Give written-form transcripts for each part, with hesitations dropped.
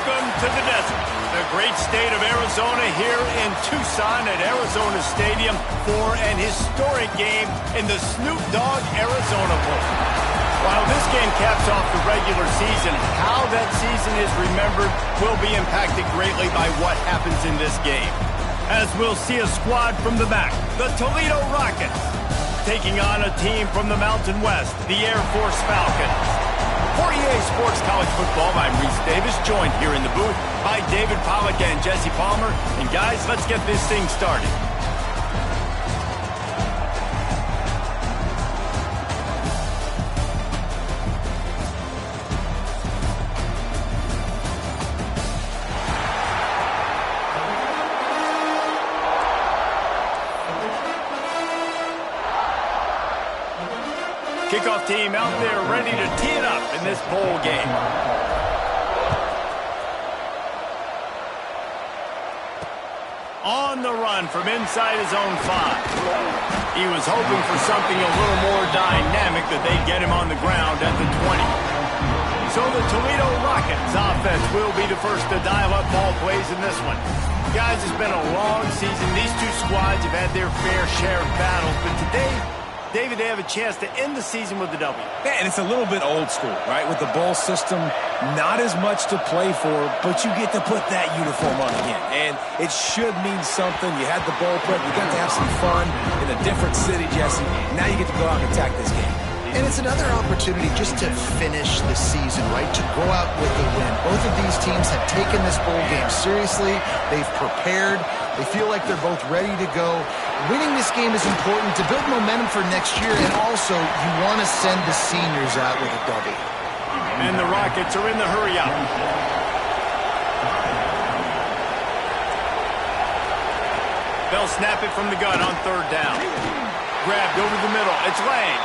Welcome to the desert, the great state of Arizona, here in Tucson at Arizona Stadium for an historic game in the Snoop Dogg Arizona Bowl. While this game caps off the regular season, how that season is remembered will be impacted greatly by what happens in this game. As we'll see a squad from the back, the Toledo Rockets, taking on a team from the Mountain West, the Air Force Falcons. For EA Sports College Football, I'm Reese Davis, joined here in the booth by David Pollack and Jesse Palmer. And guys, let's get this thing started. Kickoff team out there ready to tee it up in this bowl game. On the run from inside his own 5. He was hoping for something a little more dynamic, that they'd get him on the ground at the 20. So the Toledo Rockets offense will be the first to dial up ball plays in this one. Guys, it's been a long season. These two squads have had their fair share of battles, but today, David, they have a chance to end the season with a W. Yeah, and it's a little bit old school, right? With the bowl system, not as much to play for, but you get to put that uniform on again. And it should mean something. You had the bowl prep. You got to have some fun in a different city, Jesse. Now you get to go out and attack this game. And it's another opportunity just to finish the season, right? To go out with a win. Both of these teams have taken this bowl game seriously. They've prepared. They feel like they're both ready to go. Winning this game is important to build momentum for next year, and also you want to send the seniors out with a W. And the Rockets are in the hurry-up. They'll snap it from the gun on 3rd down. Grabbed over the middle. It's Lang.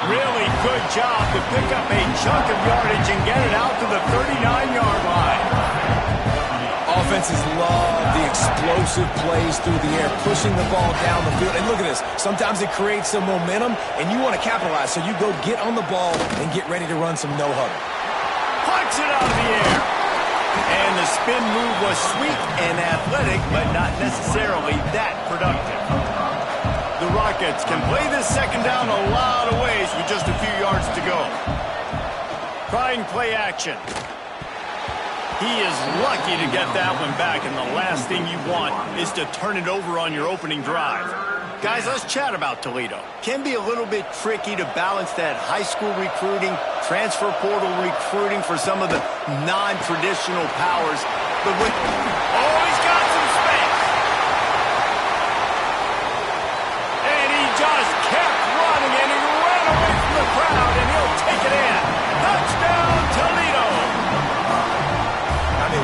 Really good job to pick up a chunk of yardage and get it out to the 39-yard line. Offenses love the explosive plays through the air, pushing the ball down the field. And look at this. Sometimes it creates some momentum, and you want to capitalize. So you go get on the ball and get ready to run some no-huddle. Punch it out of the air. And the spin move was sweet and athletic, but not necessarily that productive. The Rockets can play this second down a lot of ways with just a few yards to go. Trying play action. He is lucky to get that one back, and the last thing you want is to turn it over on your opening drive. Guys, let's chat about Toledo. Can be a little bit tricky to balance that high school recruiting, transfer portal recruiting for some of the non-traditional powers. But with... Oh, he's got some space! And he just kept running, and he ran away from the crowd, and he'll take it in. Touchdown, Toledo!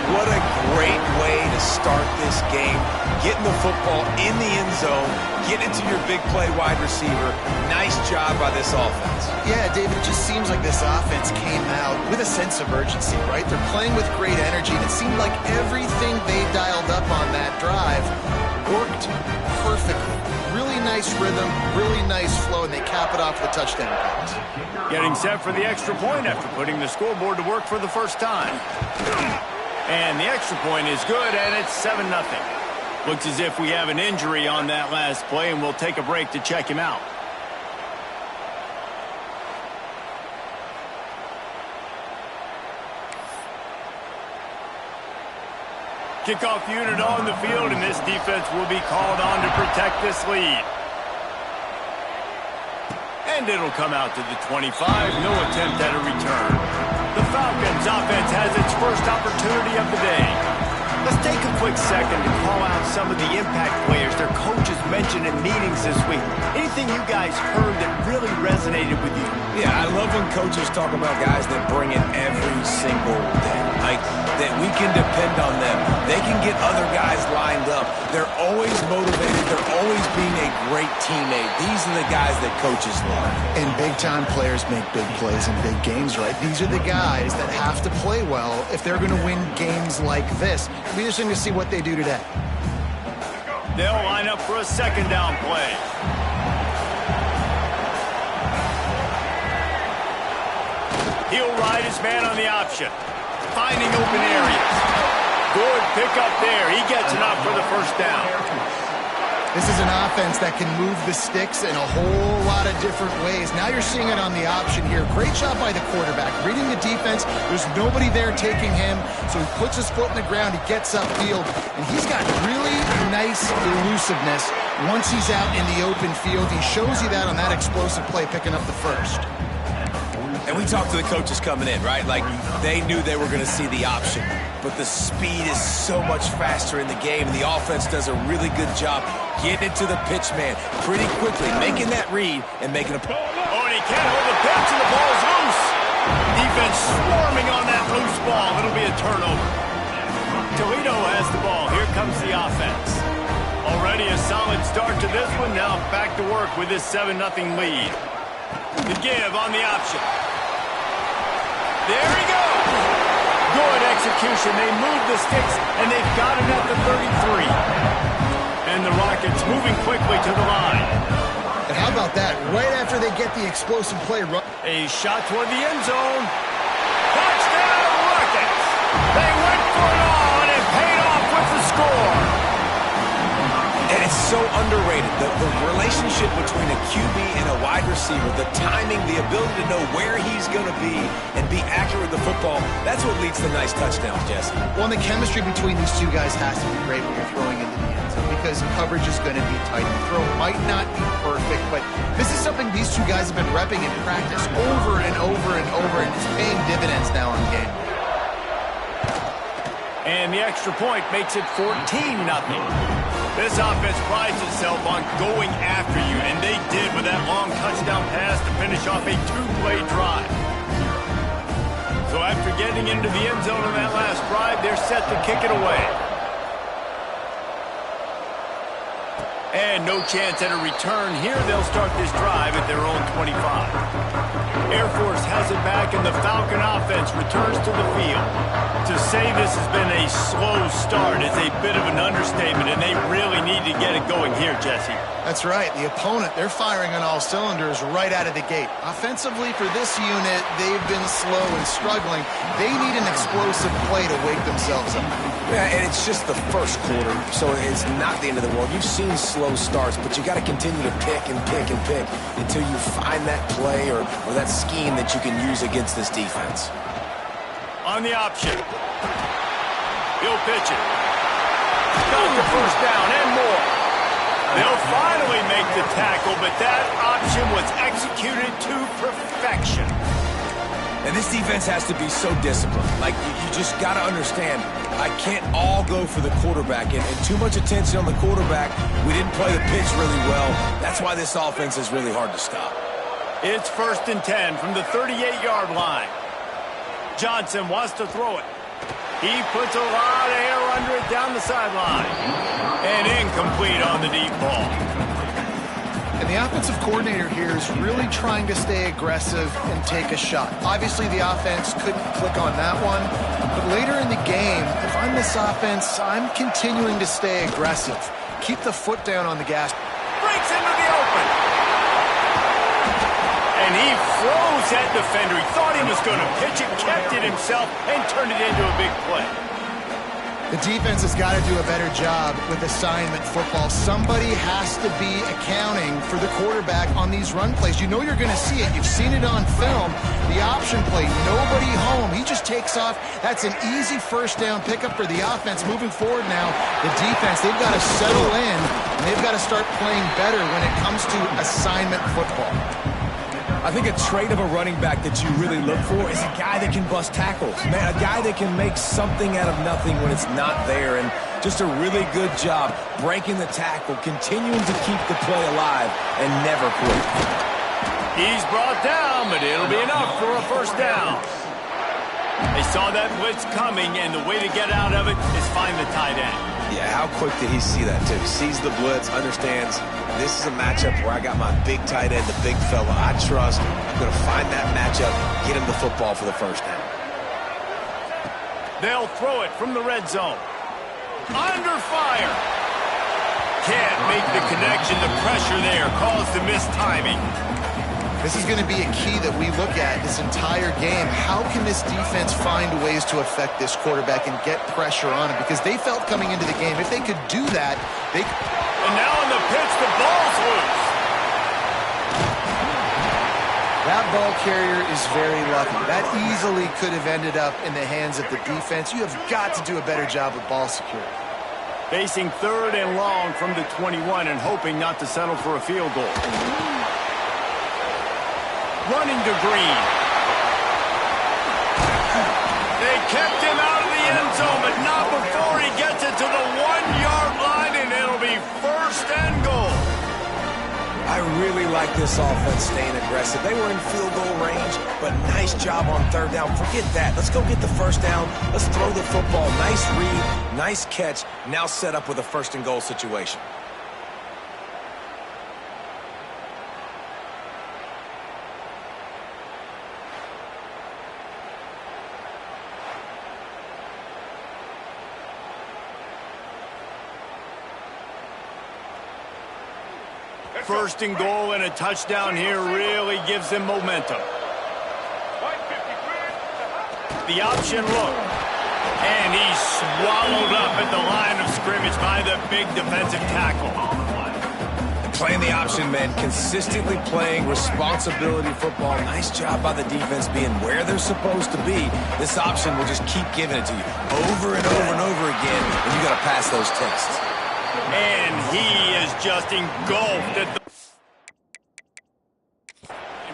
What a great way to start this game. Getting the football in the end zone, get it to your big play wide receiver. Nice job by this offense. Yeah, David, it just seems like this offense came out with a sense of urgency, right? They're playing with great energy, and it seemed like everything they dialed up on that drive worked perfectly. Really nice rhythm, really nice flow, and they cap it off with touchdown pass. Getting set for the extra point after putting the scoreboard to work for the first time. And the extra point is good, and it's 7-0. Looks as if we have an injury on that last play, and we'll take a break to check him out. Kickoff unit on the field, and this defense will be called on to protect this lead. And it'll come out to the 25. No attempt at a return. The Falcons offense has its first opportunity of the day. Let's take a quick second to call out some of the impact players their coaches mentioned in meetings this week. Anything you guys heard that really resonated with you? Yeah, I love when coaches talk about guys that bring it every single day. Like, that we can depend on them. They can get other guys lined up. They're always motivated. They're always being a great teammate. These are the guys that coaches love. And big-time players make big plays in big games, right? These are the guys that have to play well if they're going to win games like this. It'll be interesting to see what they do today. They'll line up for a second down play. He'll ride his man on the option. finding open areas. Good pickup there. He gets enough for the first down. This is an offense that can move the sticks in a whole lot of different ways. Now you're seeing it on the option here. Great job by the quarterback. Reading the defense, there's nobody there taking him, so he puts his foot in the ground, he gets upfield, and he's got really nice elusiveness once he's out in the open field. He shows you that on that explosive play, picking up the first. And we talked to the coaches coming in, right? Like, they knew they were going to see the option. But the speed is so much faster in the game, and the offense does a really good job getting it to the pitch man pretty quickly, making that read and making a... Oh, and he can't hold the pitch, and the ball's loose. Defense swarming on that loose ball. It'll be a turnover. Toledo has the ball. Here comes the offense. Already a solid start to this one. Now back to work with this 7-0 lead. The give on the option. There he goes. Good execution. They move the sticks, and they've got it at the 33. And the Rockets moving quickly to the line. And how about that? Right after they get the explosive play. A shot toward the end zone. Touchdown, Rockets. They went for it all, and it paid off with the score. And it's so underrated. The relationship between a QB and a wide receiver, the timing, the ability to know where he's going to be and be accurate with the football, that's what leads to nice touchdowns, Jesse. Well, and the chemistry between these two guys has to be great when you're throwing into the end zone because coverage is going to be tight. The throw might not be perfect, but this is something these two guys have been repping in practice over and over and over, and it's paying dividends now in game. And the extra point makes it 14-0. This offense prides itself on going after you, and they did with that long touchdown pass to finish off a 2-play drive. So after getting into the end zone on that last drive, they're set to kick it away. And no chance at a return here. They'll start this drive at their own 25. Air Force has it back, and the Falcon offense returns to the field. To say this has been a slow start is a bit of an understatement, and they really need to get it going here, Jesse. That's right. The opponent, they're firing on all cylinders right out of the gate. Offensively, for this unit, they've been slow and struggling. They need an explosive play to wake themselves up. Yeah, and it's just the first quarter, so it's not the end of the world. You've seen slow starts, but you got to continue to pick and pick and pick until you find that play or that scheme that you can use against this defense. On the option. He'll pitch it. Got the first down and more. They'll finally make the tackle, but that option was executed to perfection. And this defense has to be so disciplined. Like, you just got to understand, I can't all go for the quarterback. And too much attention on the quarterback. We didn't play the pitch really well. That's why this offense is really hard to stop. It's 1st and 10 from the 38-yard line. Johnson wants to throw it. He puts a lot of air under it down the sideline. And incomplete on the deep ball. And the offensive coordinator here is really trying to stay aggressive and take a shot. Obviously, the offense couldn't click on that one. But later in the game, if I'm this offense, I'm continuing to stay aggressive. Keep the foot down on the gas. Breaks into the open. And he froze that defender. He thought he was going to pitch it, kept it himself, and turned it into a big play. The defense has got to do a better job with assignment football. Somebody has to be accounting for the quarterback on these run plays. You know you're going to see it. You've seen it on film. The option play, nobody home. He just takes off. That's an easy first down pickup for the offense. Moving forward now, the defense, they've got to settle in, and they've got to start playing better when it comes to assignment football. I think a trait of a running back that you really look for is a guy that can bust tackles. Man, a guy that can make something out of nothing when it's not there. And just a really good job breaking the tackle, continuing to keep the play alive, and never quit. He's brought down, but it'll be enough for a first down. They saw that blitz coming, and the way to get out of it is find the tight end. Yeah, how quick did he see that, too? Sees the blitz, understands this is a matchup where I got my big tight end, the big fella I trust. I'm going to find that matchup, get him the football for the first down. They'll throw it from the red zone. Under fire. Can't make the connection. The pressure there caused the missed timing. This is going to be a key that we look at this entire game. How can this defense find ways to affect this quarterback and get pressure on him? Because they felt coming into the game, if they could do that, they... And now on the pitch, the ball's loose. That ball carrier is very lucky. That easily could have ended up in the hands of the defense. You have got to do a better job with ball security. Facing 3rd and long from the 21 and hoping not to settle for a field goal. Running to Green. They kept him out of the end zone, but not before he gets it to the 1-yard line, and it'll be 1st and goal. I really like this offense staying aggressive. They were in field goal range, but nice job on 3rd down. Forget that. Let's go get the 1st down. Let's throw the football. Nice read, nice catch. Now set up with a 1st and goal situation. First and goal and a touchdown here really gives them momentum. The option look. And he's swallowed up at the line of scrimmage by the big defensive tackle. Playing the option, man. Consistently playing responsibility football. Nice job by the defense being where they're supposed to be. This option will just keep giving it to you over and over and over again, and you got to pass those tests. And he is just engulfed at the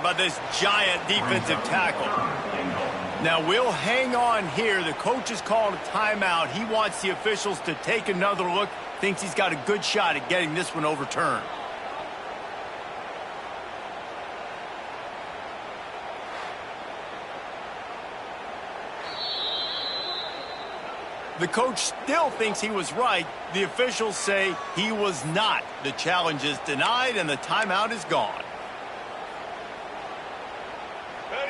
by this giant defensive tackle. Now we'll hang on here. The coach has called a timeout. He wants the officials to take another look. Thinks he's got a good shot at getting this one overturned. The coach still thinks he was right. The officials say he was not. The challenge is denied and the timeout is gone.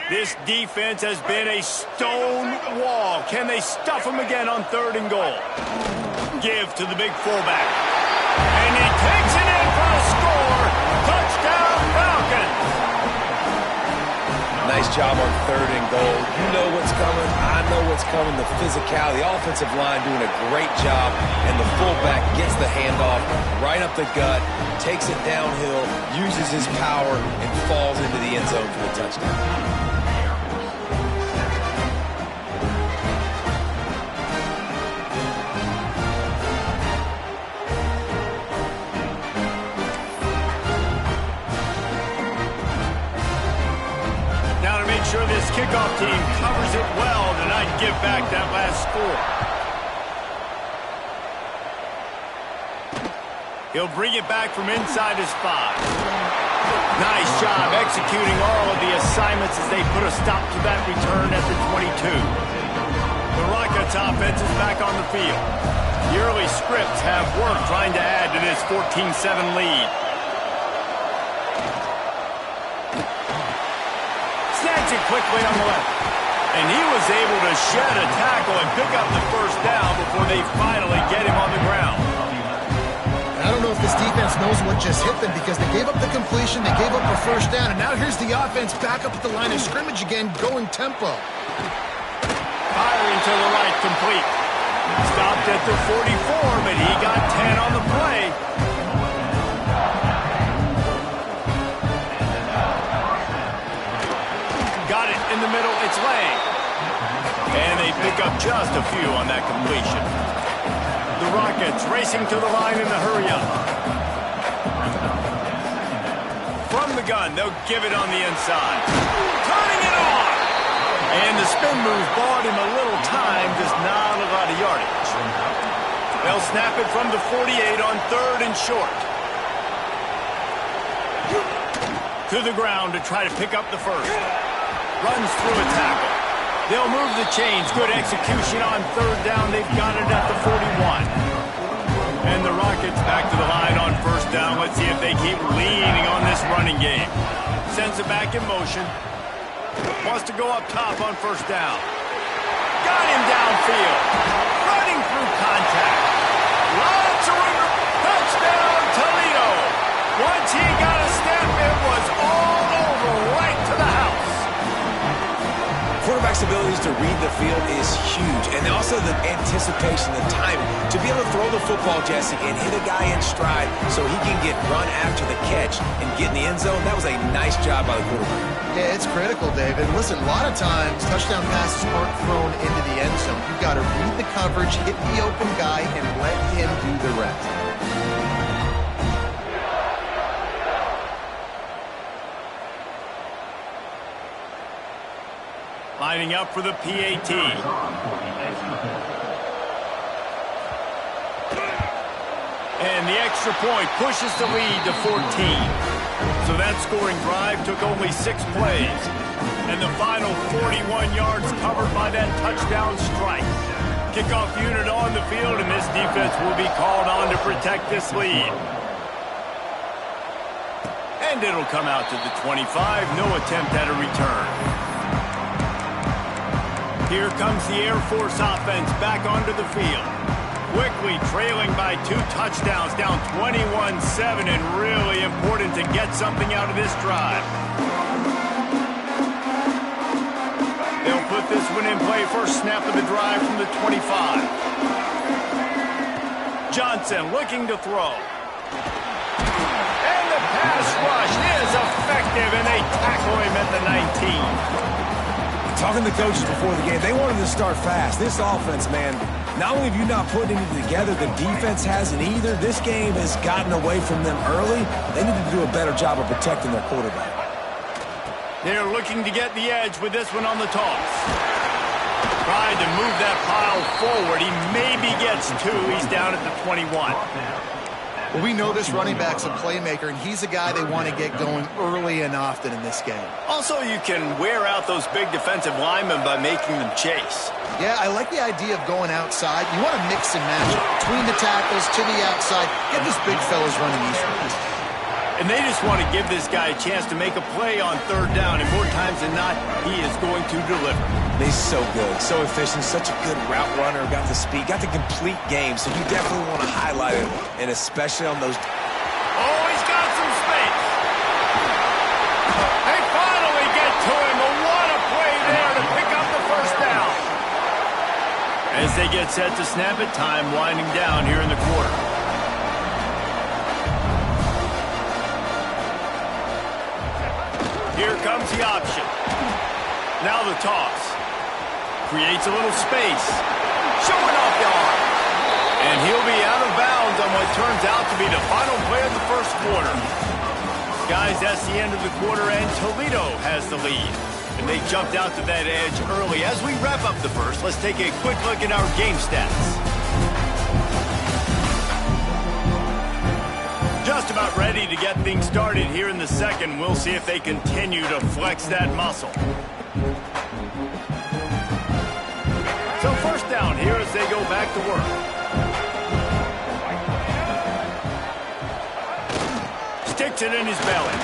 This defense has been a stone wall. Can they stuff him again on 3rd and goal? Give to the big fullback. And he takes it in for a score. Touchdown, Falcons. Nice job on 3rd and goal. You know what's coming. I know what's coming. The physicality. The offensive line doing a great job. And the fullback gets the handoff right up the gut, takes it downhill, uses his power, and falls into the end zone for the touchdown. Sure this kickoff team covers it well tonight. Give back that last score. He'll bring it back from inside his 5. Nice job executing all of the assignments as they put a stop to that return at the 22. The Rockets offense is back on the field. The early scripts have worked trying to add to this 14-7 lead. It quickly on the left. And he was able to shed a tackle and pick up the 1st down before they finally get him on the ground. I don't know if this defense knows what just hit them because they gave up the completion, they gave up a 1st down, and now here's the offense back up at the line of scrimmage again, going tempo. Firing to the right, complete. Stopped at the 44, but he got 10 on the play. In the middle, it's Lang. And they pick up just a few on that completion. The Rockets racing to the line in the hurry-up. From the gun, they'll give it on the inside. Turning it on! And the spin move bought him a little time, just not a lot of yardage. They'll snap it from the 48 on 3rd and short. To the ground to try to pick up the 1st. Runs through a tackle. They'll move the chains. Good execution on 3rd down. They've got it at the 41. And the Rockets back to the line on 1st down. Let's see if they keep leaning on this running game. Sends it back in motion. Wants to go up top on 1st down. Got him downfield. Running through contact. Lots of room. Touchdown, Toledo. Once he got a step, it was all over. quarterback's abilities to read the field is huge, and also the anticipation, the timing. To be able to throw the football, Jesse, and hit a guy in stride so he can get run after the catch and get in the end zone, that was a nice job by the quarterback. Yeah, it's critical, David. Listen, a lot of times, touchdown passes aren't thrown into the end zone. You've got to read the coverage, hit the open guy, and let him do the rest. Lining up for the PAT. And the extra point pushes the lead to 14. So that scoring drive took only 6 plays. And the final 41 yards covered by that touchdown strike. Kickoff unit on the field, and this defense will be called on to protect this lead. And it'll come out to the 25. No attempt at a return. Here comes the Air Force offense back onto the field. Quickly trailing by 2 touchdowns, down 21-7, and really important to get something out of this drive. They'll put this one in play. First snap of the drive from the 25. Johnson looking to throw. And the pass rush is effective, and they tackle him at the 19. Talking to the coaches before the game, they wanted to start fast. This offense, man, not only have you not put anything together, the defense hasn't either. This game has gotten away from them early. They need to do a better job of protecting their quarterback. They're looking to get the edge with this one on the toss. Trying to move that pile forward. He maybe gets 2. He's down at the 21. Well, we know this running back's a playmaker, and he's a guy they want to get going early and often in this game. Also, you can wear out those big defensive linemen by making them chase. Yeah, I like the idea of going outside. You want to mix and match between the tackles to the outside. Get these big fellas running eastward. And they just want to give this guy a chance to make a play on 3rd down, and more times than not, he is going to deliver. He's so good, so efficient, such a good route runner, got the speed, got the complete game, so you definitely want to highlight it, and especially on those... Oh, he's got some space. They finally get to him, but what a play there to pick up the first down. As they get set to snap it, time winding down here in the quarter. Here comes the option. Now the toss. Creates a little space. Showing off the arm. And he'll be out of bounds on what turns out to be the final play of the first quarter. Guys, that's the end of the quarter, and Toledo has the lead. And they jumped out to that edge early. As we wrap up the first, let's take a quick look at our game stats. Just about ready to get things started here in the second. We'll see if they continue to flex that muscle. So first down here as they go back to work. Sticks it in his belly.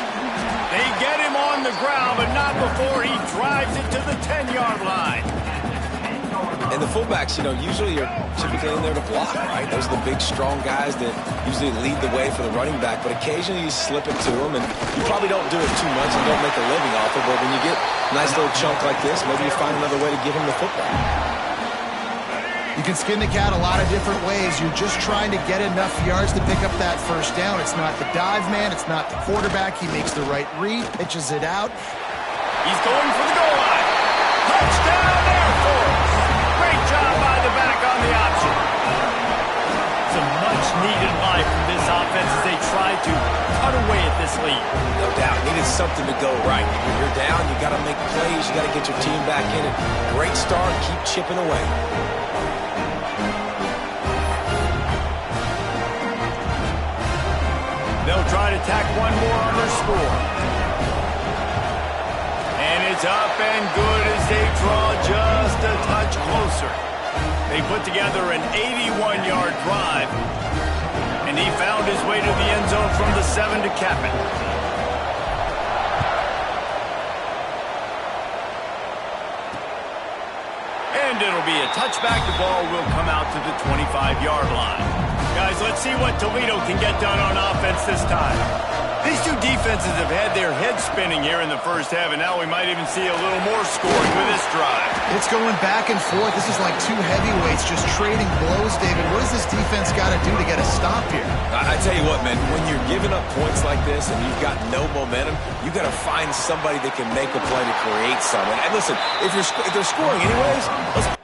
They get him on the ground, but not before he drives it to the 10-yard line. And the fullbacks, you know, usually are typically in there to block, right? Those are the big, strong guys that usually lead the way for the running back. But occasionally you slip it to them, and you probably don't do it too much and don't make a living off it. But when you get a nice little chunk like this, maybe you find another way to give him the football. You can skin the cat a lot of different ways. You're just trying to get enough yards to pick up that first down. It's not the dive man. It's not the quarterback. He makes the right read, pitches it out. He's going for the goal line. Touchdown, Air Force. Great job by the back on the option. Some much-needed life from this offense as they try to cut away at this lead. No doubt. Needed something to go right. When you're down, you got to make plays. You got to get your team back in it. Great start. Keep chipping away. They'll try to tack one more on their score. And it's up and good as they draw just a touch closer. They put together an 81-yard drive. And he found his way to the end zone from the 7 to cap it. And it'll be a touchback. The ball will come out to the 25-yard line. Guys, let's see what Toledo can get done on offense this time. These two defenses have had their heads spinning here in the first half, and now we might even see a little more scoring with this drive. It's going back and forth. This is like two heavyweights just trading blows, David. What does this defense got to do to get a stop here? I tell you what, man, when you're giving up points like this and you've got no momentum, you got to find somebody that can make a play to create something. And listen, if they're scoring anyways, let's...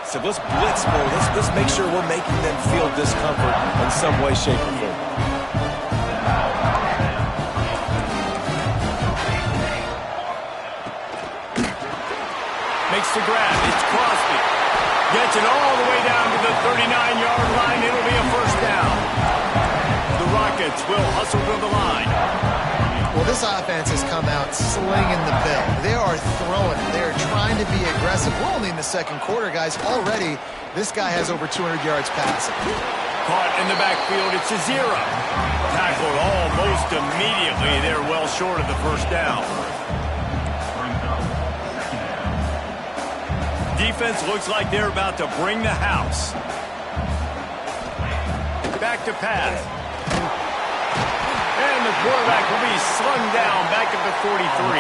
So let's blitz more. Let's make sure we're making them feel discomfort in some way, shape, or form. Makes the grab. It's Crosby. Gets it all the way down to the 39-yard line. It'll be a first down. The Rockets will hustle to the line. Well, this offense has come out slinging the pill. They are throwing it. They are trying to be aggressive. We're only in the second quarter, guys. Already, this guy has over 200 yards passing. Caught in the backfield. It's a zero. Tackled almost immediately. They're well short of the first down. Defense looks like they're about to bring the house. Back to pass. And the quarterback will be slung down back at the 43.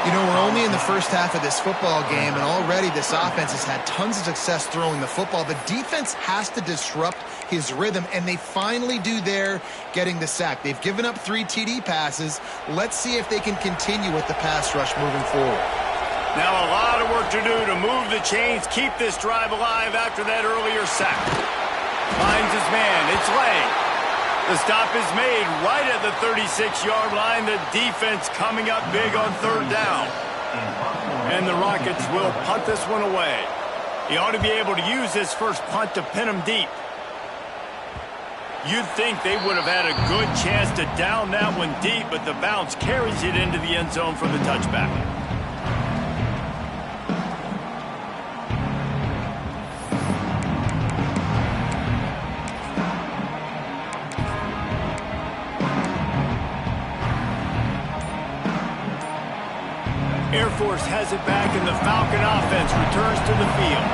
You know, we're only in the first half of this football game, and already this offense has had tons of success throwing the football. The defense has to disrupt his rhythm, and they finally do there, getting the sack. They've given up 3 TD passes. Let's see if they can continue with the pass rush moving forward. Now a lot of work to do to move the chains, keep this drive alive after that earlier sack. Finds his man. It's Lang. The stop is made right at the 36-yard line. The defense coming up big on third down. And the Rockets will punt this one away. He ought to be able to use his first punt to pin him deep. You'd think they would have had a good chance to down that one deep, but the bounce carries it into the end zone for the touchback. Air Force has it back, and the Falcon offense returns to the field.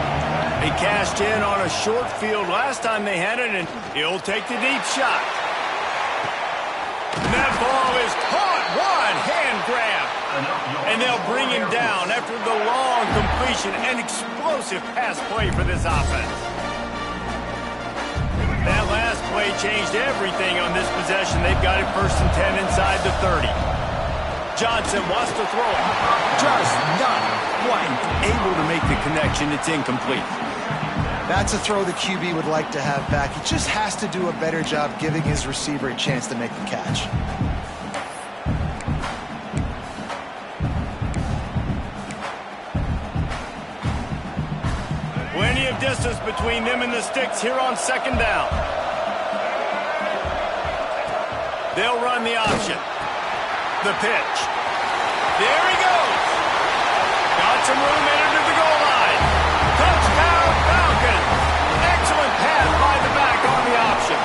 They cashed in on a short field last time they had it, and he'll take the deep shot. And that ball is caught. One hand grab. And they'll bring him down after the long completion. An explosive pass play for this offense. That last play changed everything on this possession. They've got it 1st and 10 inside the 30. Johnson wants to throw it. Just not quite able to make the connection. It's incomplete. That's a throw the QB would like to have back. He just has to do a better job giving his receiver a chance to make the catch. Plenty of distance between them and the sticks here on second down. They'll run the option. The pitch. There he goes. Got some room into the goal line. Touchdown, Falcons. Excellent pass by the back on the option.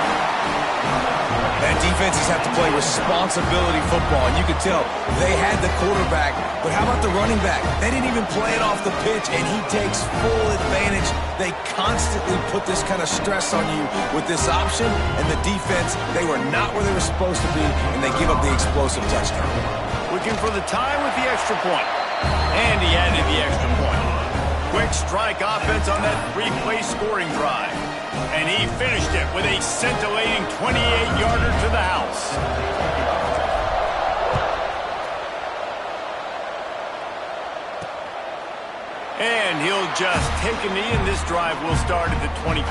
And defenses have to play responsibility football, and you could tell they had the quarterback, but how about the running back? They didn't even play it off the pitch, and he takes full advantage. They constantly put this kind of stress on you with this option, and the defense, they were not where they were supposed to be, and they give up the explosive touchdown. Looking for the time with the extra point. And he added the extra point. Quick strike offense on that 3-play scoring drive. And he finished it with a scintillating 28-yarder to the house. And he'll just take a knee, and this drive will start at the 25.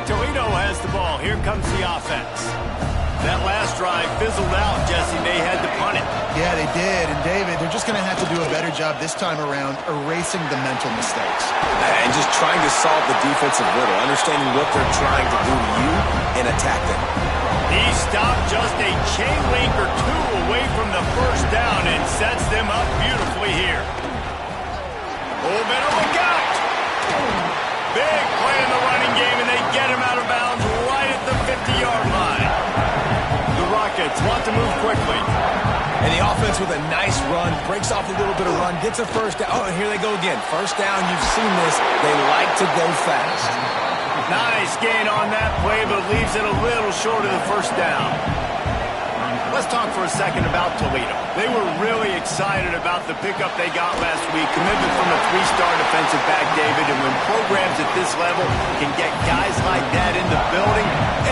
Toledo has the ball. Here comes the offense. That last drive fizzled out, Jesse. They had to punt it. Yeah, they did. And, David, they're just going to have to do a better job this time around erasing the mental mistakes. And just trying to solve the defensive riddle, understanding what they're trying to do to you and attack them. He stopped just a chain link or two away from the first down and sets them up beautifully here. Oh, better look out. Big play in the running game, and they get him out of bounds right at the 50-yard line. The Rockets want to move quickly. And the offense with a nice run, breaks off a little bit of run, gets a first down. Oh, and here they go again. First down, you've seen this. They like to go fast. Nice gain on that play, but leaves it a little short of the first down. Let's talk for a second about Toledo. They were really excited about the pickup they got last week. Commitment from a three-star defensive back, David. And when programs at this level can get guys like that in the building,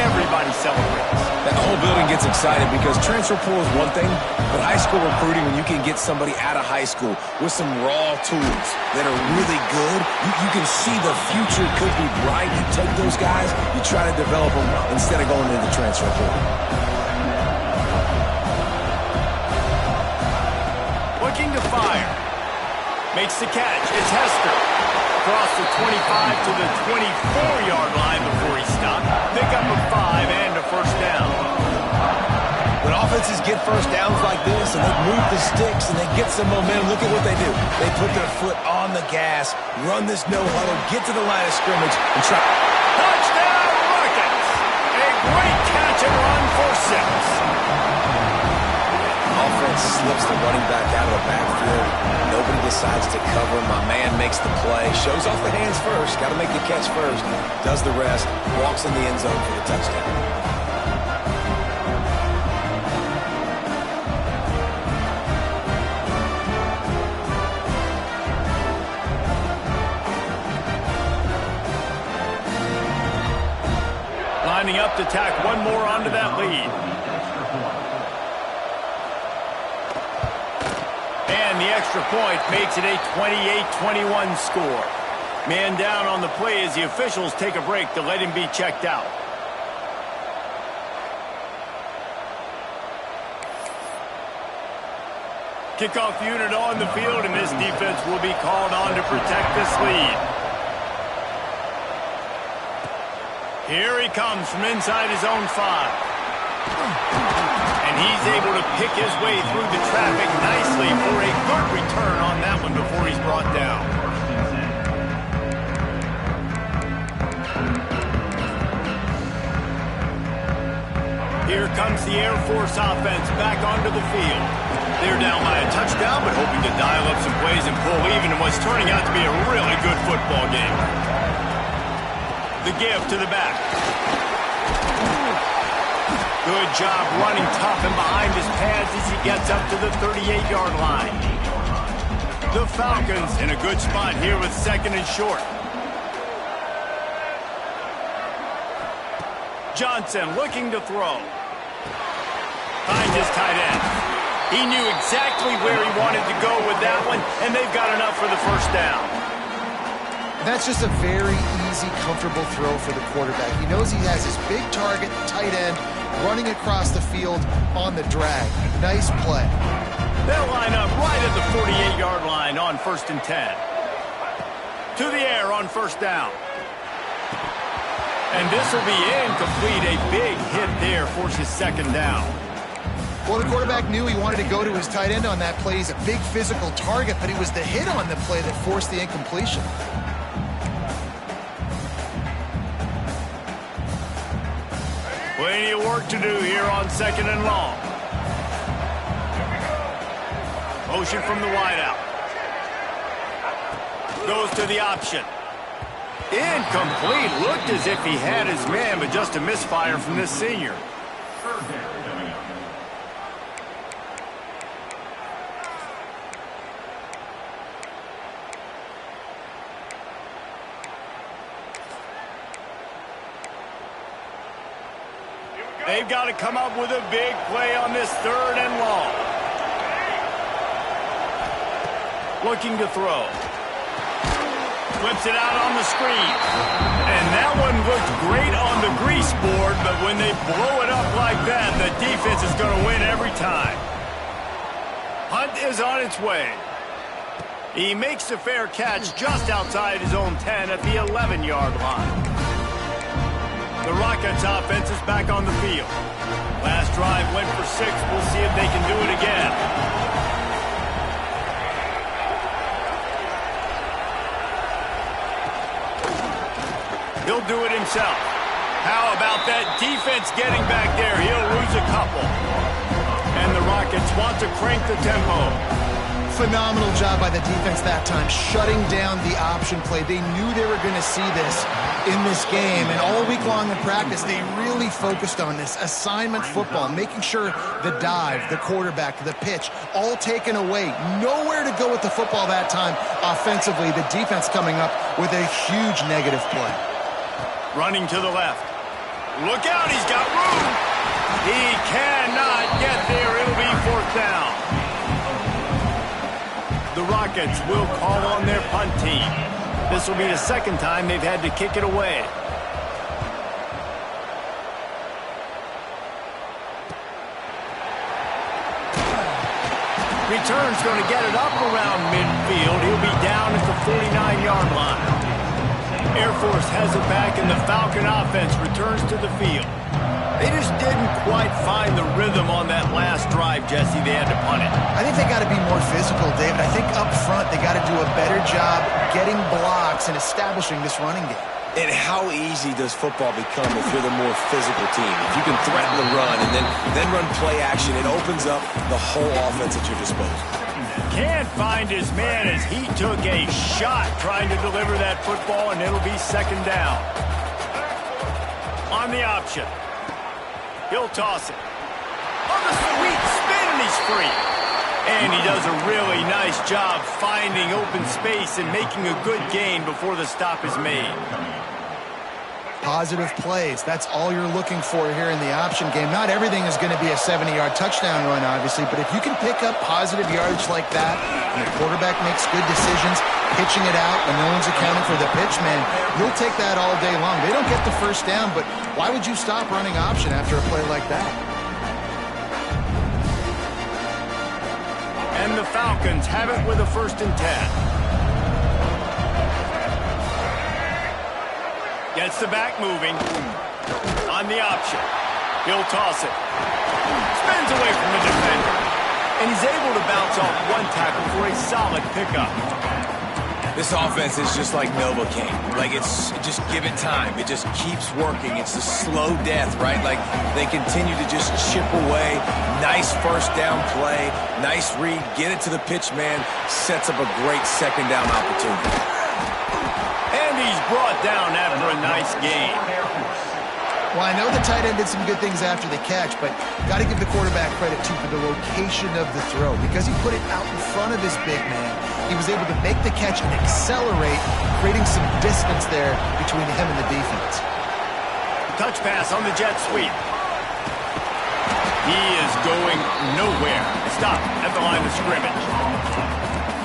everybody celebrates. That whole building gets excited because transfer pool is one thing, but high school recruiting, when you can get somebody out of high school with some raw tools that are really good, you can see the future could be bright. You take those guys, you try to develop them instead of going into the transfer pool. Looking to fire. Makes the catch. It's Hester. Across the 25 to the 24-yard line before he stopped. Pick up a 5 and a first down. When offenses get first downs like this and they move the sticks and they get some momentum, look at what they do. They put their foot on the gas, run this no huddle, get to the line of scrimmage, and try. Touchdown, Rockets! A great catch and run for 6. Offense slips the running back out of the backfield. Nobody decides to cover. My man makes the play. Shows off the hands first. Got to make the catch first. Does the rest. Walks in the end zone for the touchdown. Lining up to tack one more onto that lead. And the extra point makes it a 28-21 score. Man down on the play as the officials take a break to let him be checked out. Kickoff unit on the field, and this defense will be called on to protect this lead. Here he comes from inside his own 5. And he's able to pick his way through the traffic nicely for a good return on that one before he's brought down. Here comes the Air Force offense back onto the field. They're down by a touchdown, but hoping to dial up some plays and pull even in what's turning out to be a really good football game. The give to the back. Good job running tough and behind his pads as he gets up to the 38-yard line. The Falcons in a good spot here with second and short. Johnson looking to throw. Finds his tight end. He knew exactly where he wanted to go with that one, and they've got enough for the first down. That's just a very easy, comfortable throw for the quarterback. He knows he has his big target, tight end, running across the field on the drag. Nice play. They'll line up right at the 48-yard line on 1st and 10. To the air on first down. And this will be incomplete. A big hit there forces second down. Well, the quarterback knew he wanted to go to his tight end on that play. He's a big physical target, but it was the hit on the play that forced the incompletion. Plenty of work to do here on second and long. Motion from the wideout. Goes to the option. Incomplete. Looked as if he had his man, but just a misfire from this senior. They've got to come up with a big play on this third and long. Looking to throw. Flips it out on the screen. And that one looked great on the grease board. hard, but when they blow it up like that, the defense is going to win every time. Hunt is on its way. He makes the fair catch just outside his own 10 at the 11-yard line. The Rockets offense is back on the field. Last drive went for 6. We'll see if they can do it again. He'll do it himself. How about that defense getting back there? He'll lose a couple. And the Rockets want to crank the tempo. Phenomenal job by the defense that time, shutting down the option play. They knew they were going to see this in this game, and all week long in practice, they really focused on this assignment football, making sure the dive, the quarterback, the pitch, all taken away. Nowhere to go with the football that time offensively. The defense coming up with a huge negative play. Running to the left. Look out, he's got room. He cannot get there. It'll be 4th down. The Rockets will call on their punt team. This will be the 2nd time they've had to kick it away. Return's going to get it up around midfield. He'll be down at the 49-yard line. Air Force has it back, and the Falcon offense returns to the field. They just didn't quite find the rhythm on that last drive, Jesse. They had to punt it. I think they got to be more physical, David. I think up front they got to do a better job getting blocks and establishing this running game. And how easy does football become if you're the more physical team? If you can threaten the run and then run play action, it opens up the whole offense at your disposal. Can't find his man as he took a shot trying to deliver that football, and it'll be 2nd down. On the option. He'll toss it. On the sweet spin, and he's free. And he does a really nice job finding open space and making a good gain before the stop is made. Positive plays. That's all you're looking for here in the option game. Not everything is going to be a 70-yard touchdown run, obviously, but if you can pick up positive yardage like that, and the quarterback makes good decisions, pitching it out when no one's accounting for the pitch, man, you'll take that all day long. They don't get the 1st down, but why would you stop running option after a play like that? And the Falcons have it with a 1st and 10. Gets the back moving. On the option. He'll toss it. Spins away from the defender. And he's able to bounce off one tackle for a solid pickup. This offense is just like Novocaine. Like, it's just give it time. It just keeps working. It's the slow death, right? Like, they continue to just chip away. Nice 1st down play. Nice read. Get it to the pitch man. Sets up a great 2nd down opportunity. And he's brought down after a nice gain. Well, I know the tight end did some good things after the catch, but got to give the quarterback credit, too, for the location of the throw. Because he put it out in front of his big man, he was able to make the catch and accelerate, creating some distance there between him and the defense. Touch pass on the jet sweep. He is going nowhere. Stop at the line of scrimmage.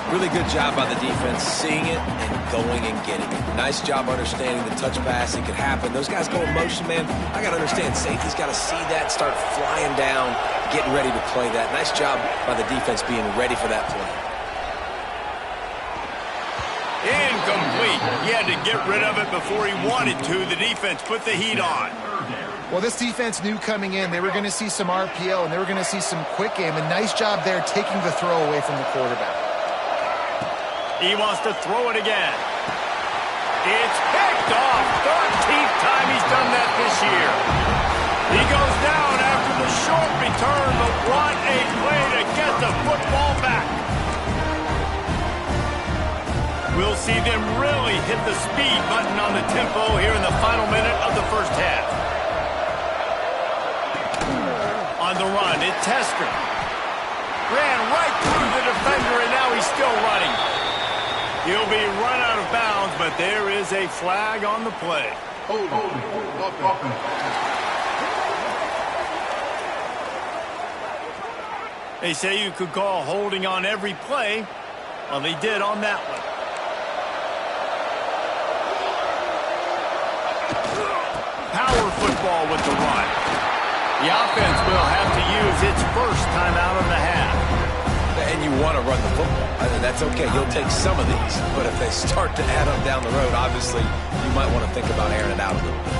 Really good job by the defense, seeing it and going and getting it. Nice job understanding the touch pass. It could happen. Those guys go in motion, man. I got to understand, safety's got to see that, start flying down, getting ready to play that. Nice job by the defense being ready for that play. Incomplete. He had to get rid of it before he wanted to. The defense put the heat on. Well, this defense knew coming in they were going to see some RPO and they were going to see some quick game. A nice job there taking the throw away from the quarterback. He wants to throw it again. It's picked off. 13th time he's done that this year. He goes down after the short return, but what a play to get the football back. We'll see them really hit the speed button on the tempo here in the final minute of the 1st half. On the run, it's Tester. Ran right through the defender, and now he's still running. He'll be run out of bounds, but there is a flag on the play. They say you could call holding on every play. Well, they did on that one. Power football with the The offense will have to use its first timeout of the half. And you want to run the football. I mean, that's okay. You'll take some of these. But if they start to add up down the road, obviously, you might want to think about airing it out a little bit.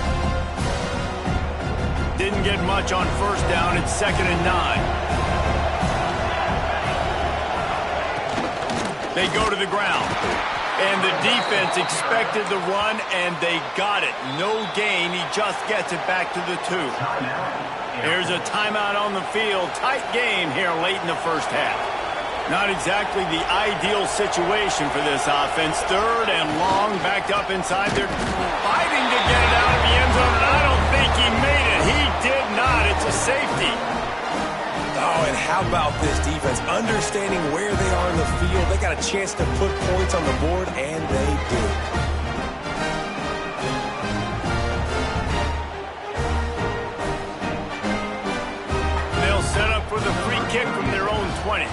Didn't get much on first down. It's 2nd and 9. They go to the ground. And the defense expected the run, and they got it. No gain. He just gets it back to the 2. Here's a timeout on the field. Tight game here late in the first half. Not exactly the ideal situation for this offense. 3rd and long, backed up inside. They're fighting to get it out of the end zone, and I don't think he made it. He did not. It's a safety. Oh, and how about this defense? Understanding where they are in the field. They got a chance to put points on the board, and they did. They'll set up for the free kick from their own 20.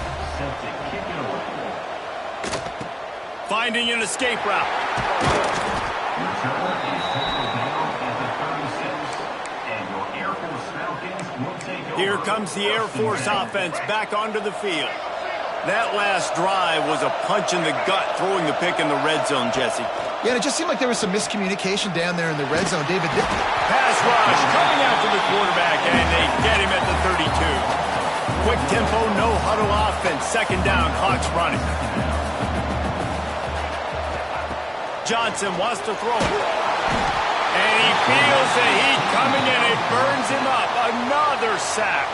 Finding an escape route. Here comes the Air Force offense back onto the field. That last drive was a punch in the gut, throwing the pick in the red zone, Jesse. Yeah, and it just seemed like there was some miscommunication down there in the red zone. David, pass rush coming after the quarterback, and they get him at the 32. Quick tempo, no huddle offense. 2nd down, Hawks running. Johnson wants to throw it. And he feels the heat coming, and it burns him up. Another sack.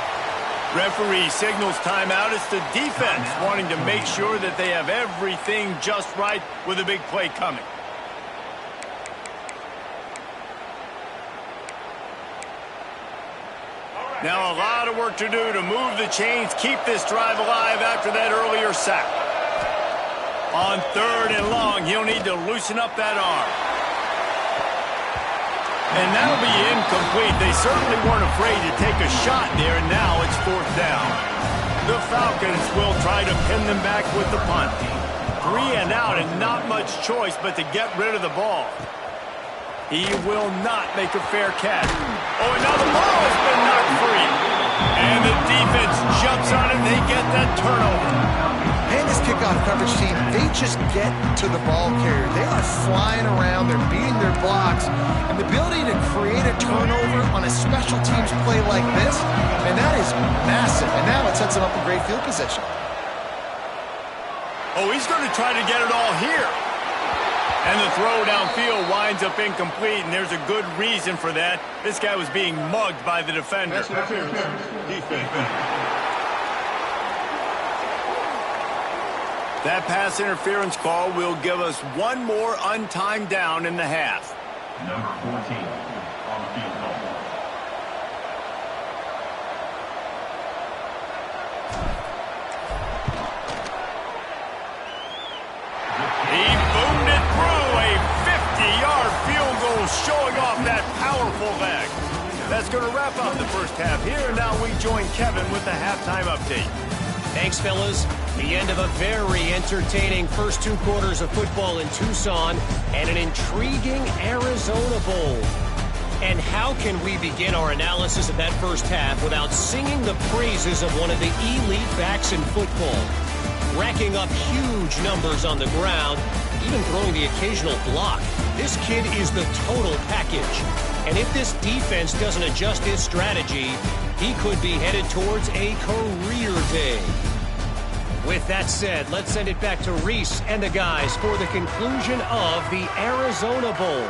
Referee signals timeout. It's the defense wanting to make sure that they have everything just right with a big play coming. Now a lot of work to do to move the chains, keep this drive alive after that earlier sack. On 3rd and long, he'll need to loosen up that arm. And that'll be incomplete. They certainly weren't afraid to take a shot there, and now it's 4th down. The Falcons will try to pin them back with the punt. 3 and out, and not much choice but to get rid of the ball. He will not make a fair catch. Oh, and now the ball has been knocked free. And the defense jumps on it. They get that turnover. and this kickoff coverage team, they just get to the ball carrier. They are flying around. They're beating their blocks. And the ability to create a turnover on a special teams play like this, and that is massive. And now it sets them up in great field position. Oh, he's going to try to get it all here. And the throw downfield winds up incomplete, and there's a good reason for that. This guy was being mugged by the defender. That pass interference call will give us one more untimed down in the half. Number 14 on the field goal. He boomed it through a 50-yard field goal, showing off that powerful leg. That's going to wrap up the first half here. And now we join Kevin with the halftime update. Thanks, fellas. The end of a very entertaining first two quarters of football in Tucson and an intriguing Arizona Bowl. And how can we begin our analysis of that first half without singing the praises of one of the elite backs in football? Racking up huge numbers on the ground, even throwing the occasional block. This kid is the total package. And if this defense doesn't adjust his strategy, he could be headed towards a career day. With that said, let's send it back to Reese and the guys for the conclusion of the Arizona Bowl.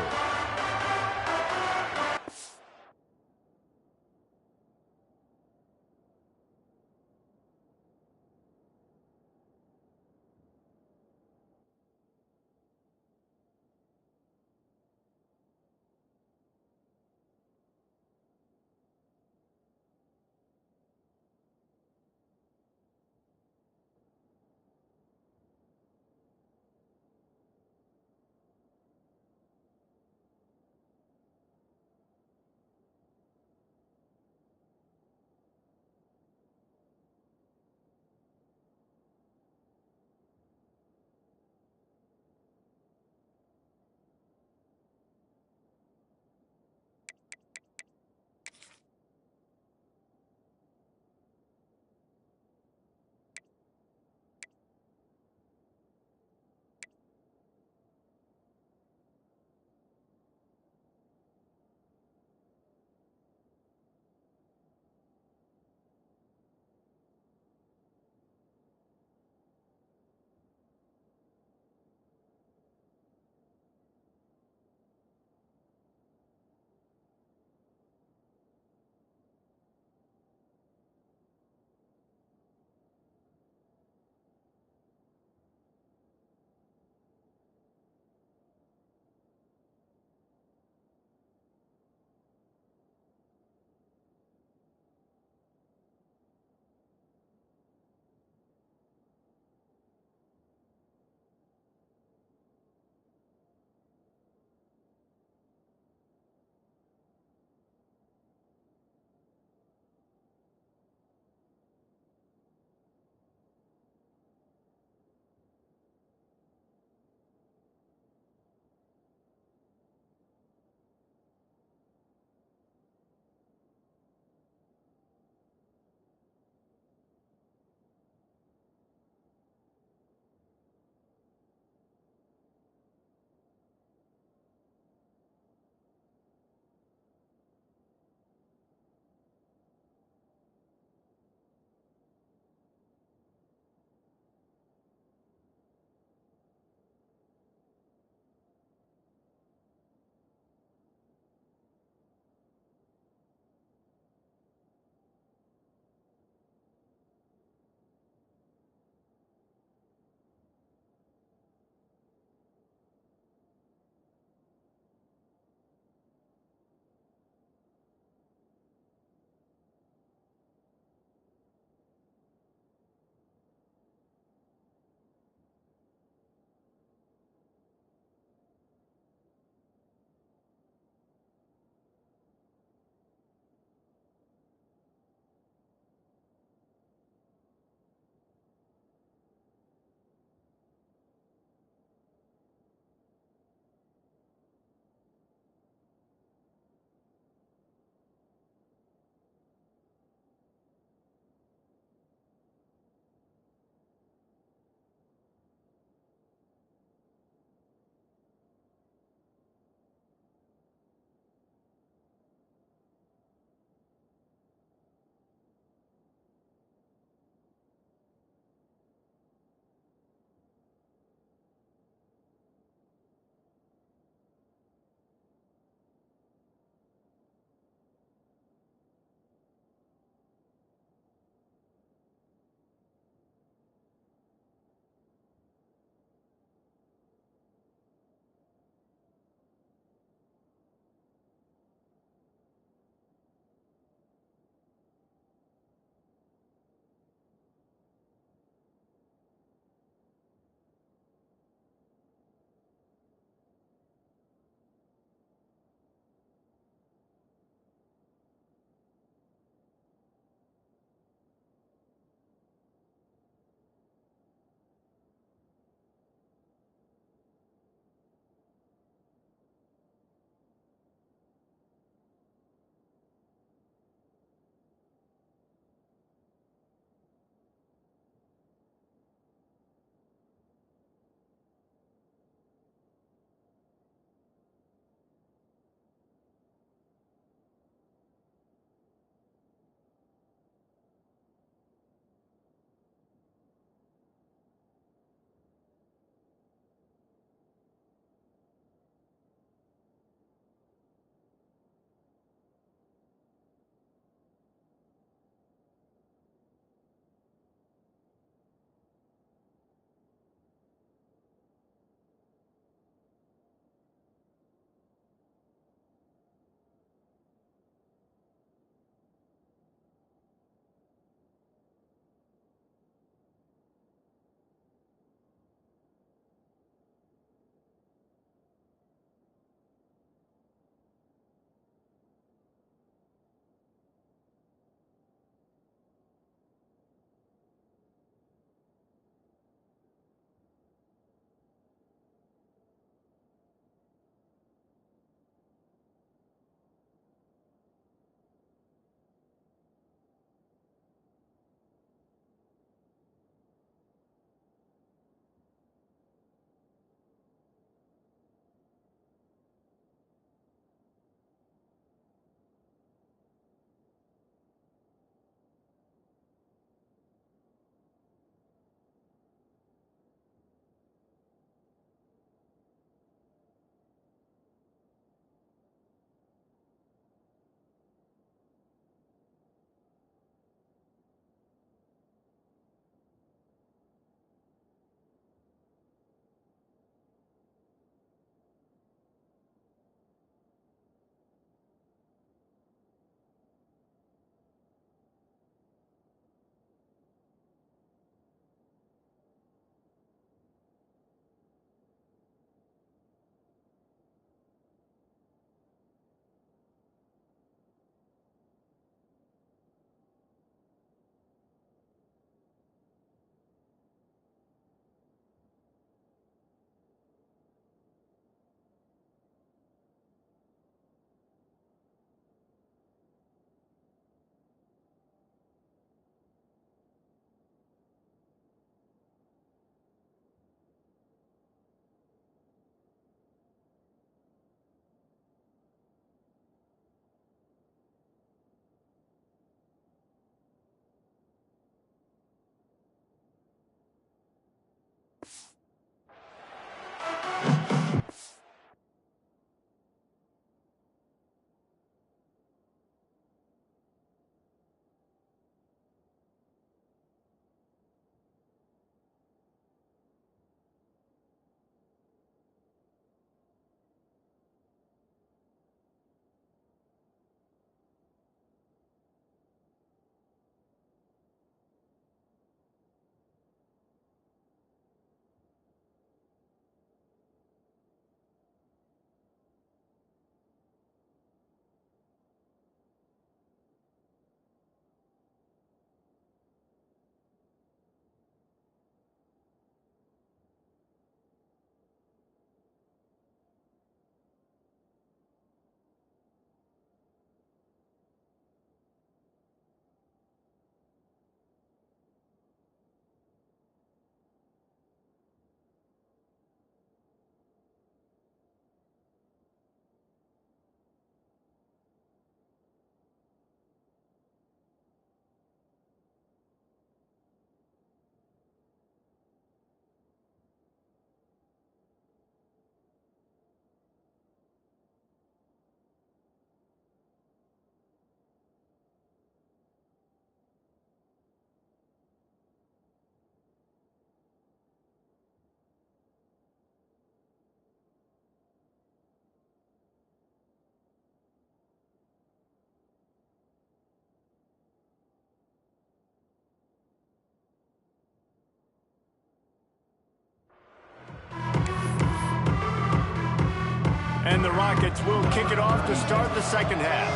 And the Rockets will kick it off to start the second half.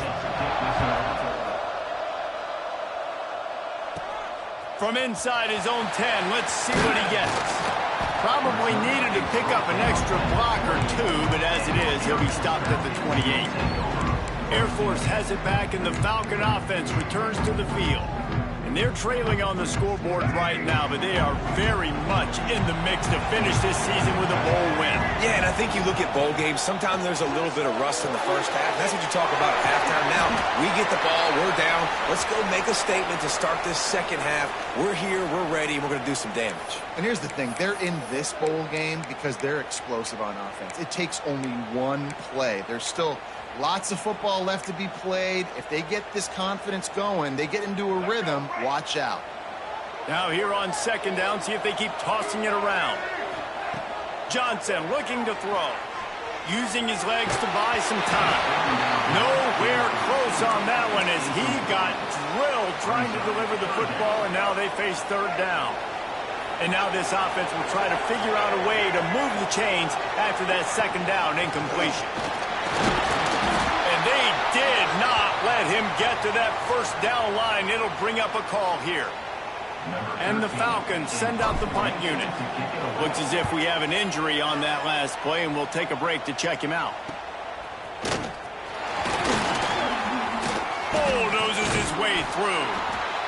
From inside his own 10, let's see what he gets. Probably needed to pick up an extra block or two, but as it is, he'll be stopped at the 28. Air Force has it back, and the Falcon offense returns to the field. And they're trailing on the scoreboard right now, but they are very much in the mix to finish this season with a bowl win. Yeah, and I think you look at bowl games, sometimes there's a little bit of rust in the first half. That's what you talk about at halftime. Now, we get the ball, we're down. Let's go make a statement to start this second half. We're here, we're ready, and we're going to do some damage. And here's the thing. They're in this bowl game because they're explosive on offense. It takes only one play. There's still lots of football left to be played. If they get this confidence going, they get into a rhythm, watch out. Now here on second down, see if they keep tossing it around. Johnson looking to throw. Using his legs to buy some time. Nowhere close on that one as he got drilled trying to deliver the football, and now they face third down. And now this offense will try to figure out a way to move the chains after that second down incompletion. They did not let him get to that first down line. It'll bring up a call here. And the Falcons send out the punt unit. Looks as if we have an injury on that last play, and we'll take a break to check him out. Bulldozes his way through.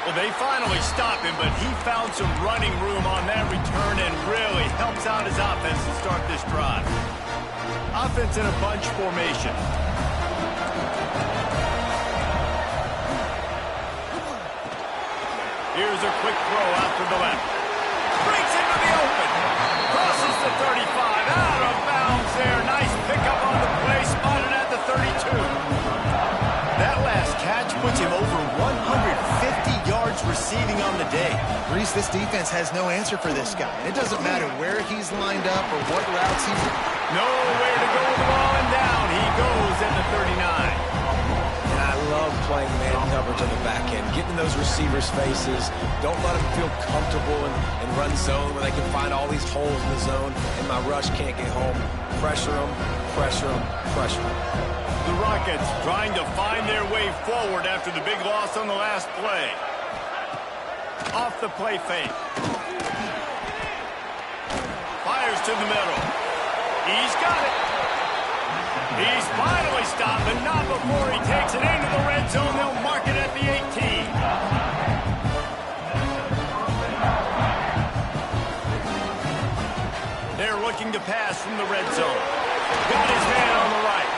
Well, they finally stop him, but he found some running room on that return and really helps out his offense to start this drive. Offense in a bunch formation. Here's a quick throw out to the left. Breaks into the open. Crosses the 35. Out of bounds there. Nice pickup on the play. Spotted at the 32. That last catch puts him over 150 yards receiving on the day. Reese, this defense has no answer for this guy. It doesn't matter where he's lined up or what routes he's... Nowhere to go with the ball, and down he goes at the 39. I love playing man coverage on the back end, getting in those receivers' faces. Don't let them feel comfortable and run zone where they can find all these holes in the zone and my rush can't get home. Pressure them, pressure them, pressure them. The Rockets trying to find their way forward after the big loss on the last play. Off the play fake. Fires to the middle. He's got it. He's finally stopped, but not before he takes it into the red zone. They'll mark it at the 18. They're looking to pass from the red zone. Got his man on the right.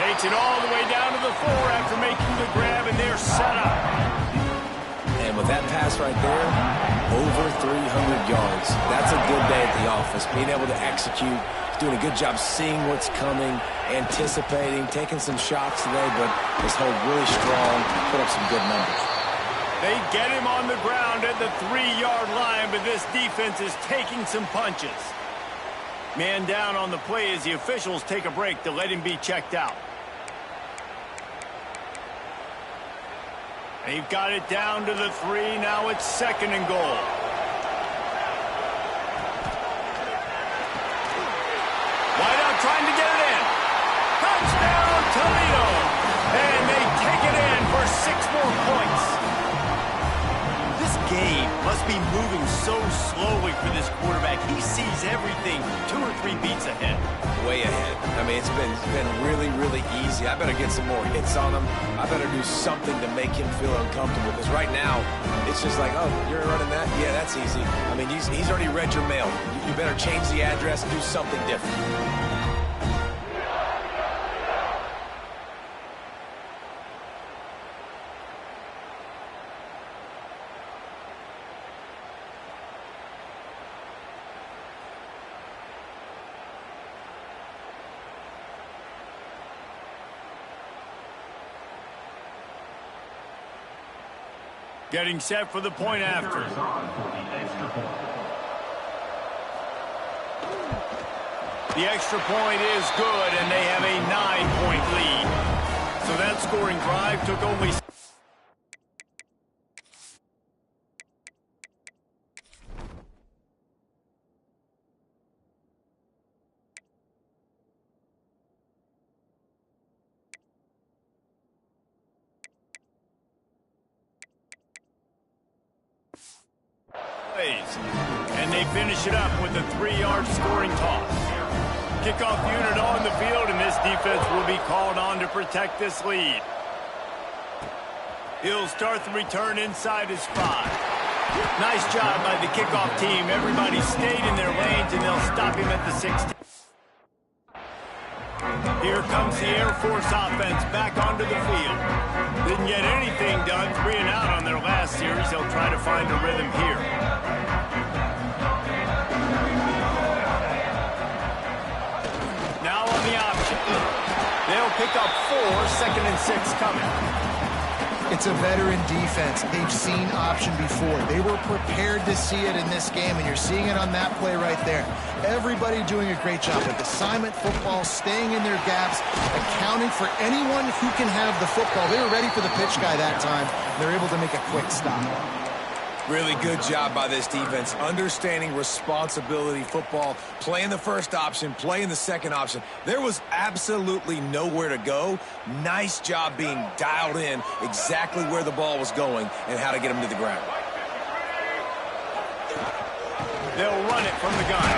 Takes it all the way down to the 4 after making the grab, and they're set up. And with that pass right there, over 300 yards. That's a good day at the office, being able to execute. Doing a good job seeing what's coming, anticipating, taking some shots today, but just hold really strong, put up some good numbers. They get him on the ground at the 3-yard line, but this defense is taking some punches. Man down on the play as the officials take a break to let him be checked out. They've got it down to the 3. Now it's second and goal. Trying to get it in. Touchdown, Toledo. And they take it in for 6 more points. This game must be moving so slowly for this quarterback. He sees everything 2 or 3 beats ahead. Way ahead. I mean, it's been really, really easy. I better get some more hits on him. I better do something to make him feel uncomfortable. Because right now, it's just like, oh, you're running that? Yeah, that's easy. I mean, he's already read your mail. You better change the address and do something different. Getting set for the point after. The extra point is good, and they have a 9-point lead. So that scoring drive took only... And they finish it up with a 3-yard scoring toss. Kickoff unit on the field, and this defense will be called on to protect this lead. He'll start the return inside his 5. Nice job by the kickoff team. Everybody stayed in their lanes, and they'll stop him at the 16. Here comes the Air Force offense back onto the field. Didn't get anything done, 3 and out on their last series. They'll try to find a rhythm here. Now on the option. They'll pick up 4, 2nd and 6 coming. It's a veteran defense. They've seen option before. They were prepared to see it in this game, and you're seeing it on that play right there. Everybody doing a great job with assignment football, staying in their gaps, accounting for anyone who can have the football. They were ready for the pitch guy that time. They're able to make a quick stop. Really good job by this defense, understanding responsibility football, playing the first option, playing the second option. There was absolutely nowhere to go. Nice job being dialed in exactly where the ball was going and how to get him to the ground. They'll run it from the gun.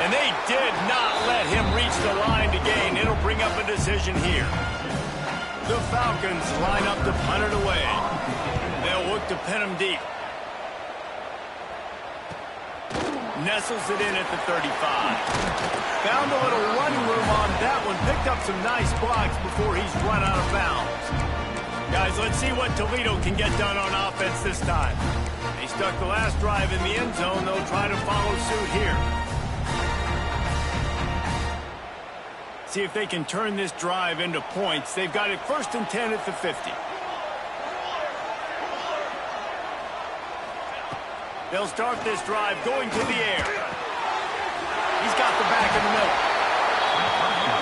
And they did not let him reach the line to gain. It'll bring up a decision here. The Falcons line up to punt it away. They'll look to pin him deep. Nestles it in at the 35. Found a little running room on that one. Picked up some nice blocks before he's run out of bounds. Guys, let's see what Toledo can get done on offense this time. They stuck the last drive in the end zone. They'll try to follow suit here. See if they can turn this drive into points. They've got it 1st and 10 at the 50. They'll start this drive going to the air. He's got the back in the middle.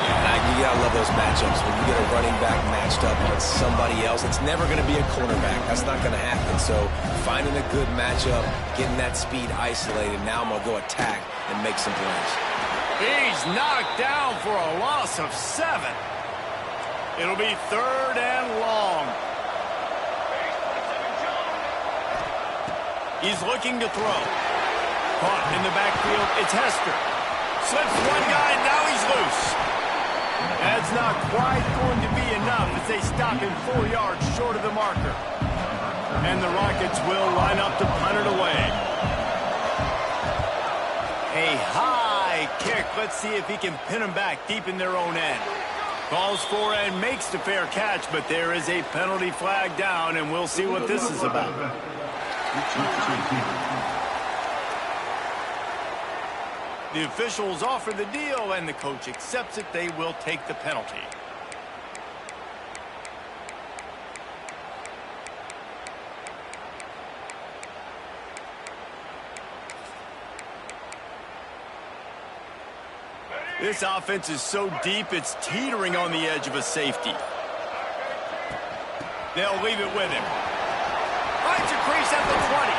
Yeah, you gotta love those matchups. When you get a running back matched up on somebody else, it's never going to be a cornerback. That's not going to happen. So finding a good matchup, getting that speed isolated, now I'm going to go attack and make some plays. He's knocked down for a loss of 7. It'll be 3rd and long. He's looking to throw. Caught in the backfield. It's Hester. Slips one guy, and now he's loose. That's not quite going to be enough as they stop him 4 yards short of the marker. And the Rockets will line up to punt it away. A high kick. Let's see if he can pin him back deep in their own end. Calls for and makes the fair catch, but there is a penalty flag down, and we'll see what this is about. The officials offer the deal, and the coach accepts it. They will take the penalty. This offense is so deep, it's teetering on the edge of a safety. They'll leave it with him. Finds a crease at the 20.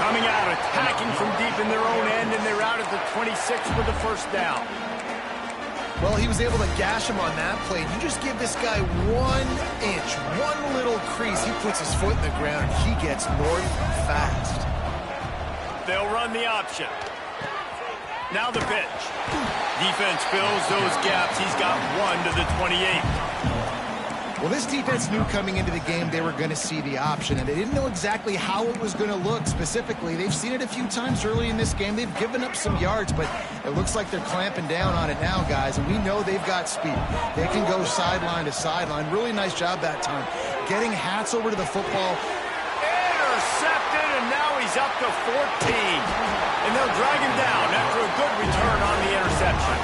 Coming out, attacking from deep in their own end, and they're out at the 26 with the 1st down. Well, he was able to gash him on that play. You just give this guy 1 inch, one little crease. He puts his foot in the ground. He gets north fast. They'll run the option. Now the pitch. Defense fills those gaps. He's got 1 to the 28. Well, this defense knew coming into the game they were going to see the option, and they didn't know exactly how it was going to look specifically. They've seen it a few times early in this game. They've given up some yards, but it looks like they're clamping down on it now, guys, and we know they've got speed. They can go sideline to sideline. Really nice job that time. Getting Hats over to the football. Intercepted, and now he's up to 14. And they'll drag him down after a good return on the interception.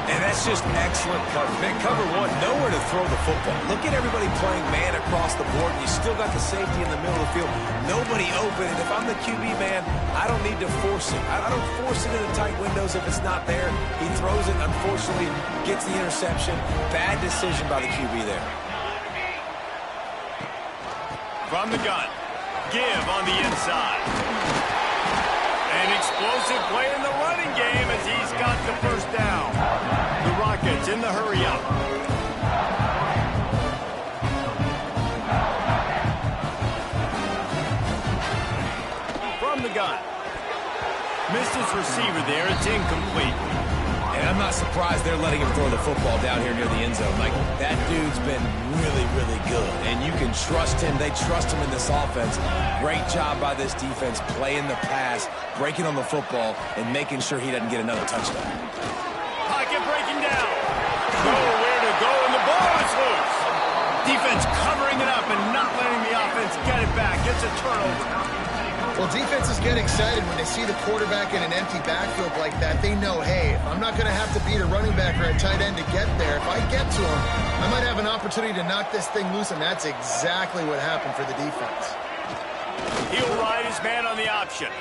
And that's just excellent cover. Man, cover 1, nowhere to throw the football. Look at everybody playing man across the board, and you still got the safety in the middle of the field. Nobody open, and if I'm the QB, man, I don't need to force it. I don't force it in the tight windows if it's not there. He throws it, unfortunately, gets the interception. Bad decision by the QB there. From the gun, give on the inside. An explosive play in the running game as he's got the 1st down. The Rockets in the hurry-up. From the gun. Missed his receiver there. It's incomplete. And I'm not surprised they're letting him throw the football down here near the end zone. Like, that dude's been really, really good. And you can trust him. They trust him in this offense. Great job by this defense playing the pass, breaking on the football, and making sure he doesn't get another touchdown. Pocket breaking down. Nowhere to go, and the ball is loose. Defense covering it up and not letting the offense get it back. It's a turnover. Well, defenses get excited when they see the quarterback in an empty backfield like that. They know, hey, I'm not going to have to beat a running back or a tight end to get there. If I get to him, I might have an opportunity to knock this thing loose, and that's exactly what happened for the defense. He'll ride his man on the option.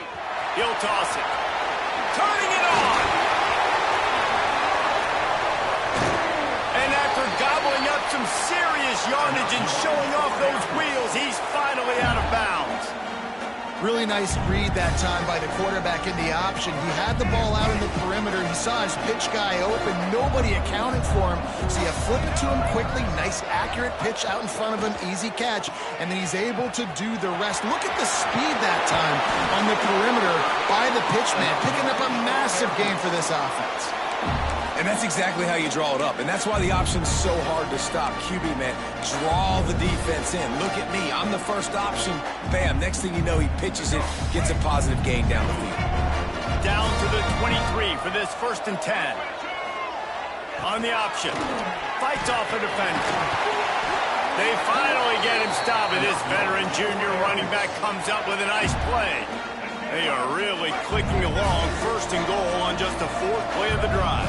He'll toss it. Turning it on. And after gobbling up some serious yardage and showing off those wheels, he's finally out of bounds. Really nice read that time by the quarterback in the option. He had the ball out in the perimeter. He saw his pitch guy open. Nobody accounted for him. So you flip it to him quickly. Nice, accurate pitch out in front of him. Easy catch. And then he's able to do the rest. Look at the speed that time on the perimeter by the pitchman, picking up a massive gain for this offense. And that's exactly how you draw it up. And that's why the option's so hard to stop. QB, man, draw the defense in. Look at me. I'm the first option. Bam. Next thing you know, he pitches it, gets a positive gain down the field. Down to the 23 for this 1st and 10. On the option. Fights off a defender. They finally get him stopped, and this veteran junior running back comes up with a nice play. They are really clicking along. 1st and goal on just the 4th play of the drive.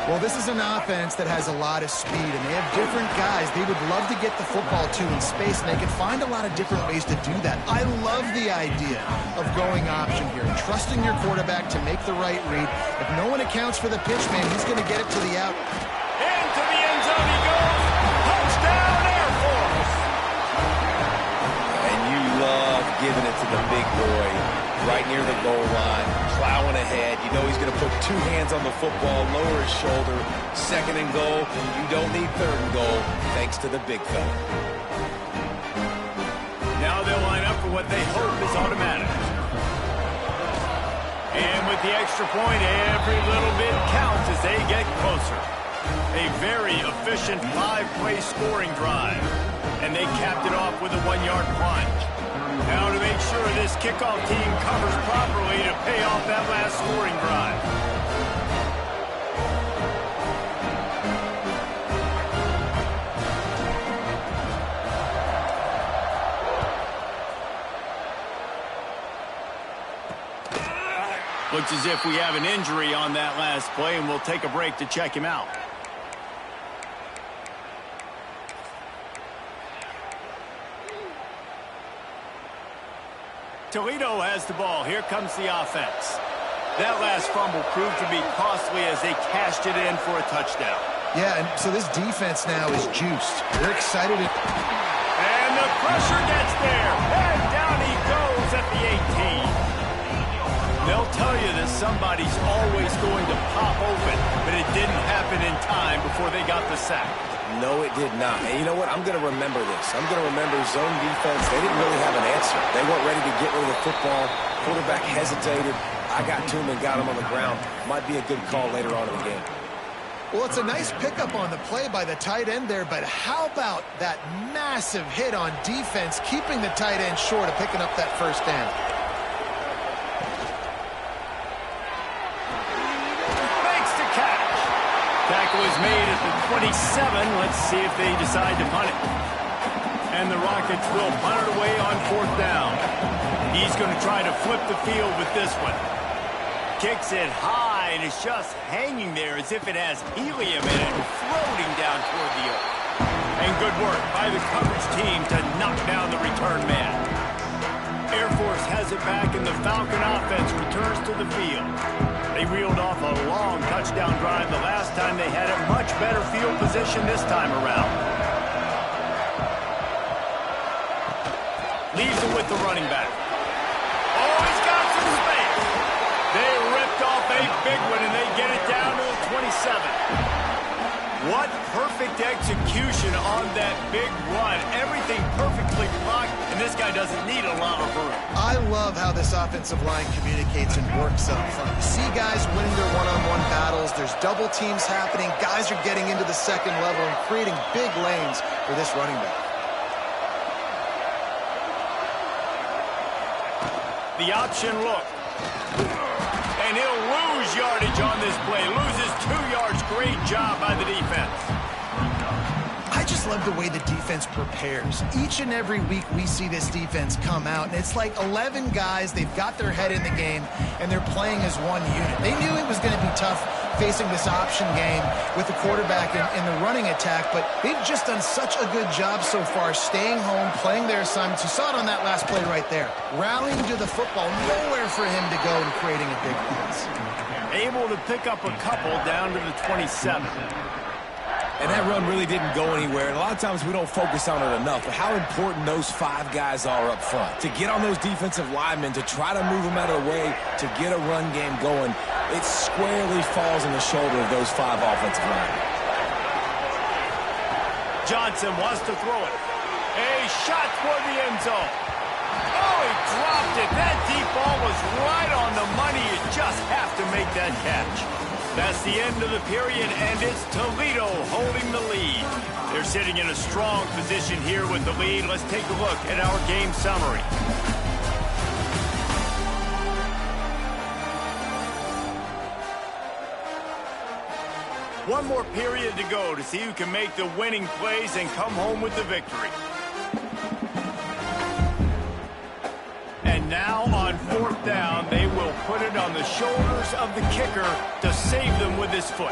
Well, this is an offense that has a lot of speed, and they have different guys they would love to get the football to in space, and they can find a lot of different ways to do that. I love the idea of going option here, trusting your quarterback to make the right read. If no one accounts for the pitch, man, he's going to get it to the out. Into the end zone he goes. Touchdown, Air Force. And you love giving it to the big boy right near the goal line, plowing ahead. You know he's going to put 2 hands on the football, lower his shoulder. 2nd and goal. You don't need 3rd and goal, thanks to the big fella. Now they'll line up for what they hope is automatic. And with the extra point, every little bit counts as they get closer. A very efficient 5-play scoring drive. And they capped it off with a 1-yard plunge. Now to make sure this kickoff team covers properly to pay off that last scoring drive. Looks as if we have an injury on that last play, and we'll take a break to check him out. Toledo has the ball. Here comes the offense. That last fumble proved to be costly as they cashed it in for a touchdown. Yeah, and so this defense now is juiced. They're excited. And the pressure gets there. And down he goes at the 18. They'll tell you that somebody's always going to pop open, but it didn't happen in time before they got the sack. No, it did not. And you know what? I'm going to remember this. I'm going to remember zone defense. They didn't really have an answer. They weren't ready to get rid of the football. Quarterback hesitated. I got to him and got him on the ground. Might be a good call later on in the game. Well, it's a nice pickup on the play by the tight end there, but how about that massive hit on defense, keeping the tight end short of picking up that 1st down? Tackle is made at the 27. Let's see if they decide to punt it. And the Rockets will punt it away on 4th down. He's going to try to flip the field with this one. Kicks it high, and it's just hanging there as if it has helium in it, floating down toward the earth. And good work by the coverage team to knock down the return man. Air Force has it back, and the Falcon offense returns to the field. They reeled off a long touchdown drive the last time. They had a much better field position this time around. Leaves it with the running back. Oh, he's got some space. They ripped off a big one, and they get it down to the 27. What perfect execution on that big run. Everything perfectly blocked, and and this guy doesn't need a lot of room. I love how this offensive line communicates and works up front. You see guys winning their one-on-one battles. There's double teams happening. Guys are getting into the second level and creating big lanes for this running back. The option look. And he'll lose yardage on this play. Loses 2 yards. Great job by the defense. I just love the way the defense prepares. Each and every week we see this defense come out, and it's like 11 guys. They've got their head in the game, and they're playing as one unit. They knew it was going to be tough facing this option game with the quarterback in the running attack, but they've just done such a good job so far staying home, playing their assignments. You saw it on that last play right there. Rallying to the football, nowhere for him to go and creating a big pass. Able to pick up a couple down to the 27. And that run really didn't go anywhere. And a lot of times we don't focus on it enough, but how important those 5 guys are up front. To get on those defensive linemen, to try to move them out of the way, to get a run game going, it squarely falls on the shoulder of those 5 offensive linemen. Johnson wants to throw it. A shot toward the end zone. Oh, he dropped it. That deep ball was right on the money. You just have to make that catch. That's the end of the period, and it's Toledo holding the lead. They're sitting in a strong position here with the lead. Let's take a look at our game summary. One more period to go to see who can make the winning plays and come home with the victory. And now on 4th down, they will put it on the shoulders of the kicker to save them with his foot.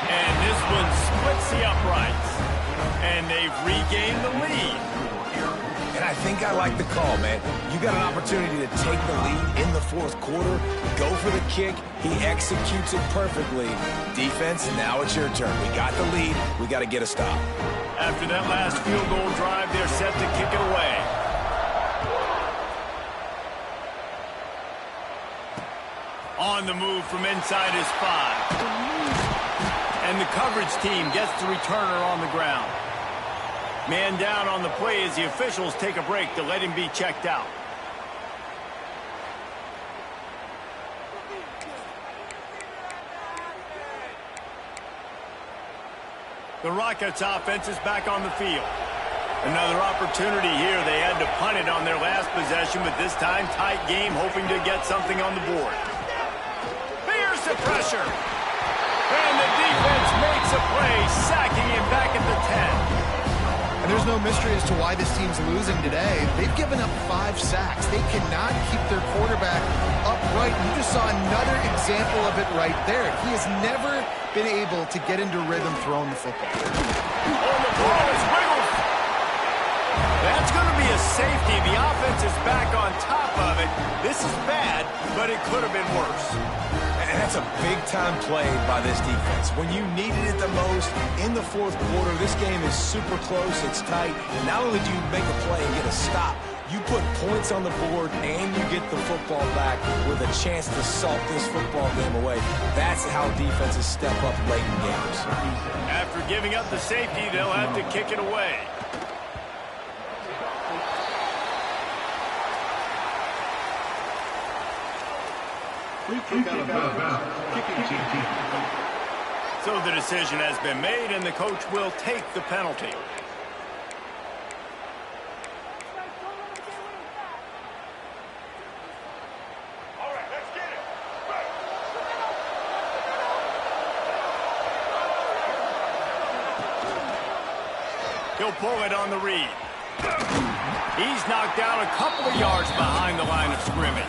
And this one splits the uprights. And they've regained the lead. And I think I like the call, man. You got an opportunity to take the lead in the 4th quarter, go for the kick. He executes it perfectly. Defense, now it's your turn. We got the lead. We got to get a stop. After that last field goal drive, they're set to kick it away. On the move from inside his 5. And the coverage team gets the returner on the ground. Man down on the play as the officials take a break to let him be checked out. The Rockets offense is back on the field. Another opportunity here. They had to punt it on their last possession, but this time tight game, hoping to get something on the board. Here's the pressure. And the defense makes a play, sacking him back at the 10. And there's no mystery as to why this team's losing today. They've given up 5 sacks. They cannot keep their quarterback upright. You just saw another example of it right there. He has never been able to get into rhythm throwing the football. Oh, the ball is wiggled. That's going to be a safety. The offense is back on top of it. This is bad, but it could have been worse. And that's a big-time play by this defense. When you needed it the most in the 4th quarter, this game is super close, it's tight. Not only do you make a play and get a stop, you put points on the board and you get the football back with a chance to salt this football game away. That's how defenses step up late in games. After giving up the safety, they'll have to kick it away. So the decision has been made, and the coach will take the penalty. All right, let's get it. He'll pull it on the read. He's knocked down a couple of yards behind the line of scrimmage.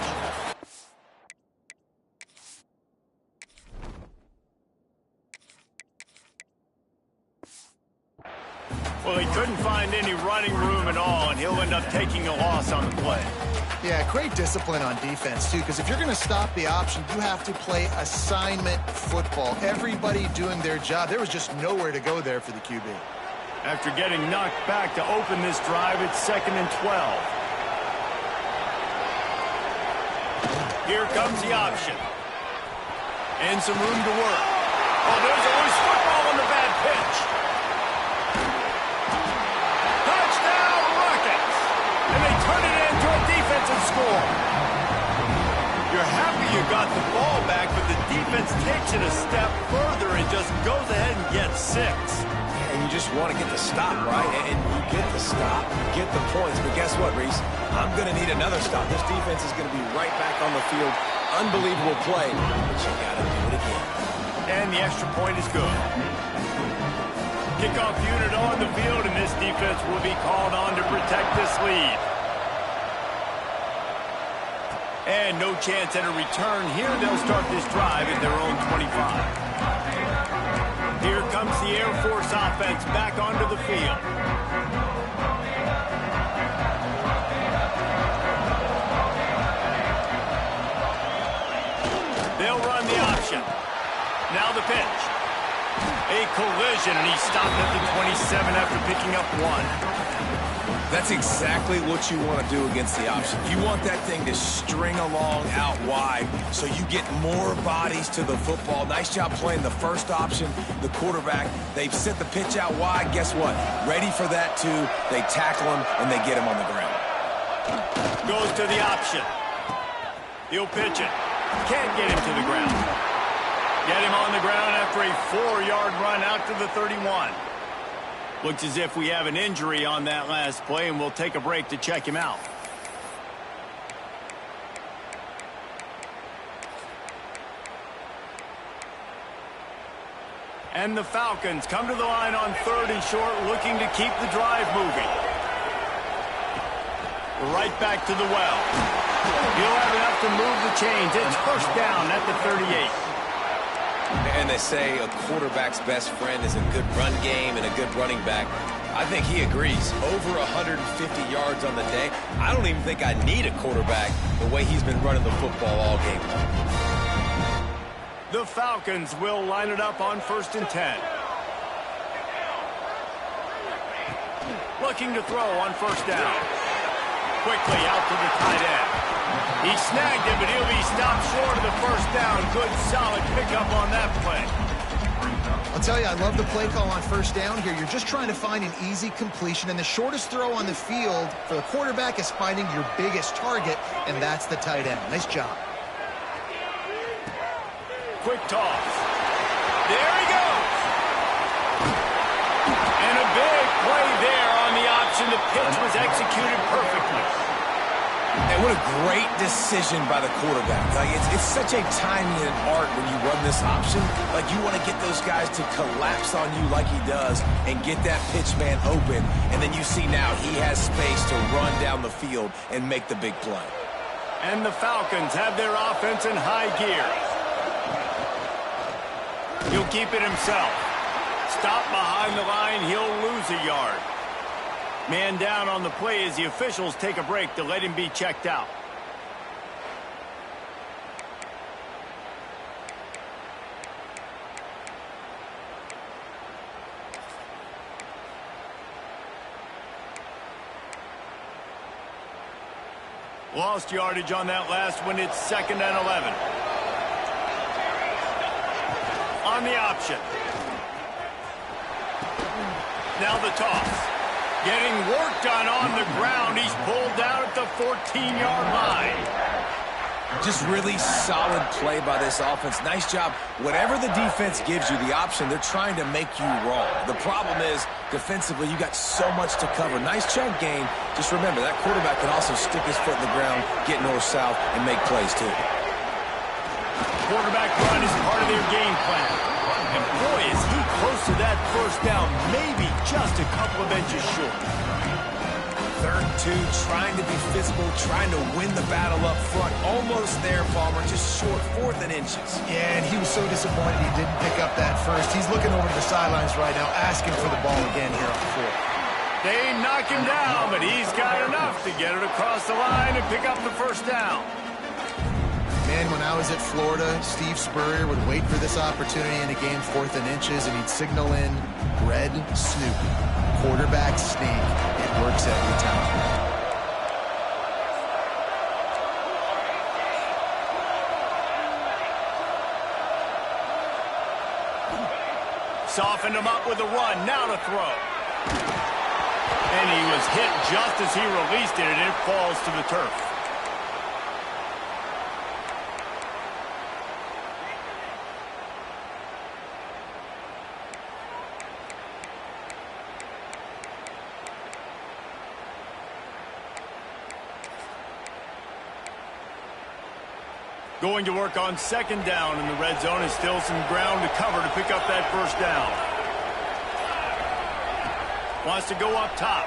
Well, he couldn't find any running room at all, and he'll end up taking a loss on the play. Yeah, great discipline on defense, too, because if you're going to stop the option, you have to play assignment football. Everybody doing their job. There was just nowhere to go there for the QB. After getting knocked back to open this drive, it's 2nd and 12. Here comes the option. And some room to work. Oh, there's a loose football on the bad pitch. Touchdown, Rockets! And they turn it into a defensive score. You're happy you got the ball back, but the defense takes it a step further and just goes ahead and gets 6. And you just want to get the stop, right? And you get the stop, you get the points. But guess what, Reese? I'm going to need another stop. This defense is going to be right back on the field. Unbelievable play, but you got to do it again. And the extra point is good. Kickoff unit on the field, and this defense will be called on to protect this lead. And no chance at a return here. They'll start this drive at their own 25. Here comes the Air Force offense back onto the field. They'll run the option. Now the pitch. A collision, and he stopped at the 27 after picking up 1. That's exactly what you want to do against the option. You want that thing to string along out wide so you get more bodies to the football. Nice job playing the first option, the quarterback. They've sent the pitch out wide. Guess what? Ready for that, too. They tackle him, and they get him on the ground. Goes to the option. He'll pitch it. Can't get him to the ground. Get him on the ground after a 4-yard run out to the 31. Looks as if we have an injury on that last play, and we'll take a break to check him out. And the Falcons come to the line on 3rd and short, looking to keep the drive moving. Right back to the well. He'll have enough to move the chains. It's first down at the 38. And they say a quarterback's best friend is a good run game and a good running back. I think he agrees. Over 150 yards on the day. I don't even think I need a quarterback the way he's been running the football all game. The Falcons will line it up on 1st and 10. Looking to throw on 1st down. Quickly out to the tight end. He snagged it, but he'll be stopped short of the 1st down. Good, solid pickup on that play. I'll tell you, I love the play call on 1st down here. You're just trying to find an easy completion, and the shortest throw on the field for the quarterback is finding your biggest target, and that's the tight end. Nice job. Quick toss. There he goes. And a big play there on the option. The pitch was executed perfectly. And what a great decision by the quarterback. Like it's such a timing and art when you run this option. Like you want to get those guys to collapse on you like he does and get that pitch man open. And then you see now he has space to run down the field and make the big play. And the Falcons have their offense in high gear. He'll keep it himself. Stop behind the line, he'll lose a yard. Man down on the play as the officials take a break to let him be checked out. Lost yardage on that last one. It's 2nd and 11. On the option. Now the toss. Getting work done on the ground. He's pulled down at the 14-yard line. Just really solid play by this offense. Nice job. Whatever the defense gives you, the option, they're trying to make you wrong. The problem is, defensively, you got so much to cover. Nice chunk game. Just remember, that quarterback can also stick his foot in the ground, get north-south, and make plays, too. Quarterback run is part of their game plan. And boy, is he close to that 1st down, maybe just a couple of inches short. 3rd and 2, trying to be physical, trying to win the battle up front. Almost there, Palmer, just short, 4th and inches. Yeah, and he was so disappointed he didn't pick up that first. He's looking over to the sidelines right now, asking for the ball again here on 4th. They knock him down, but he's got enough to get it across the line and pick up the 1st down. Man, when I was at Florida, Steve Spurrier would wait for this opportunity in a game, 4th and inches, and he'd signal in red snoop, quarterback sneak. It works every time. softened him up with a run. Now to throw. And he was hit just as he released it, and it falls to the turf. Going to work on second down in the red zone, and still some ground to cover to pick up that first down. Wants to go up top.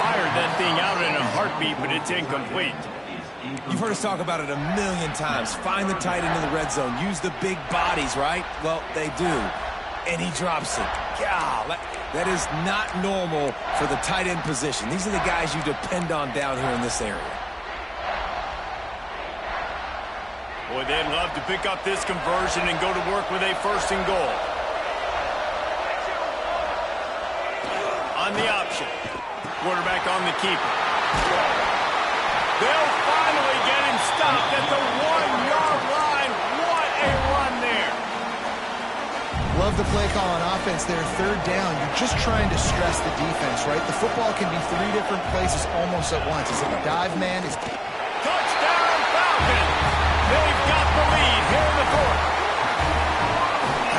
Fired that thing out in a heartbeat, but it's incomplete. You've heard us talk about it a million times. Find the tight end in the red zone. Use the big bodies, right? Well, they do. And he drops it. God, that is not normal for the tight end position. These are the guys you depend on down here in this area. Boy, they'd love to pick up this conversion and go to work with a first and goal. On the option. Quarterback on the keeper. They'll finally get him stopped at the 1-yard line. What a run there. Love the play call on offense there. Third down. You're just trying to stress the defense, right? The football can be 3 different places almost at once. Is it a dive man? Touchdown, Falcons! They've got the lead here in the fourth.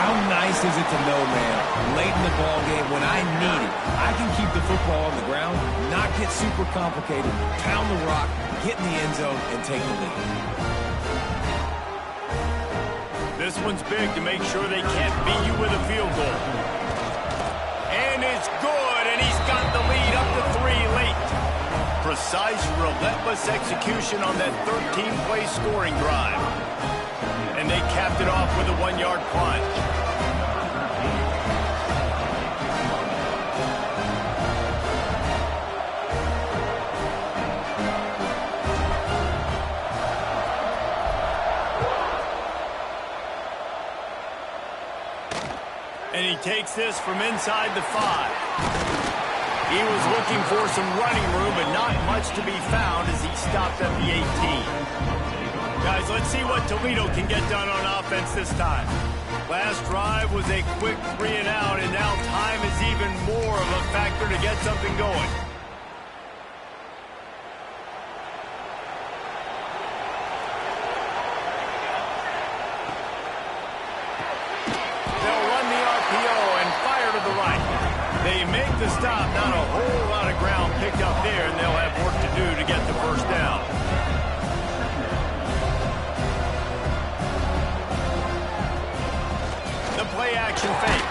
How nice is it to know, man, late in the ball game when I need it, I can keep the football on the ground, not get super complicated, pound the rock, get in the end zone, and take the lead. This one's big to make sure they can't beat you with a field goal. And it's good, and he's got the lead up to 3 late. Precise, relentless execution on that 13-play scoring drive. And they capped it off with a 1-yard plunge. And he takes this from inside the 5. He was looking for some running room, but not much to be found as he stopped at the 18. Guys, let's see what Toledo can get done on offense this time. Last drive was a quick 3 and out, and now time is even more of a factor to get something going. They'll run the RPO and fire to the right. They make the stop, not a whole lot of ground picked up there, and they'll have work to do to get the first down. The play action fake.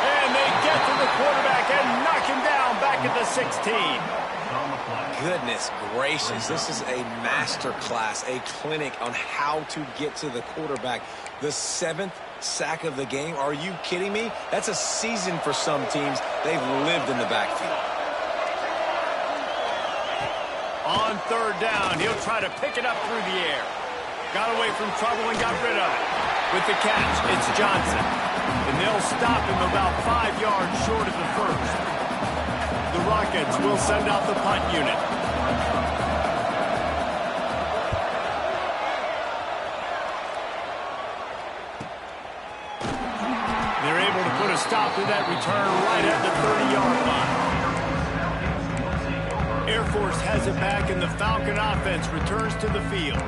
And they get to the quarterback and knock him down back at the 16. Goodness gracious, this is a master class, a clinic on how to get to the quarterback. The 7th sack of the game. Are you kidding me? That's a season for some teams. They've lived in the backfield. On third down, he'll try to pick it up through the air. Got away from trouble and got rid of it. With the catch, it's Johnson. And they'll stop him about 5 yards short of the first. The Rockets will send out the punt unit. They're able to put a stop to that return right at the 30-yard line. Air Force has it back, and the Falcon offense returns to the field.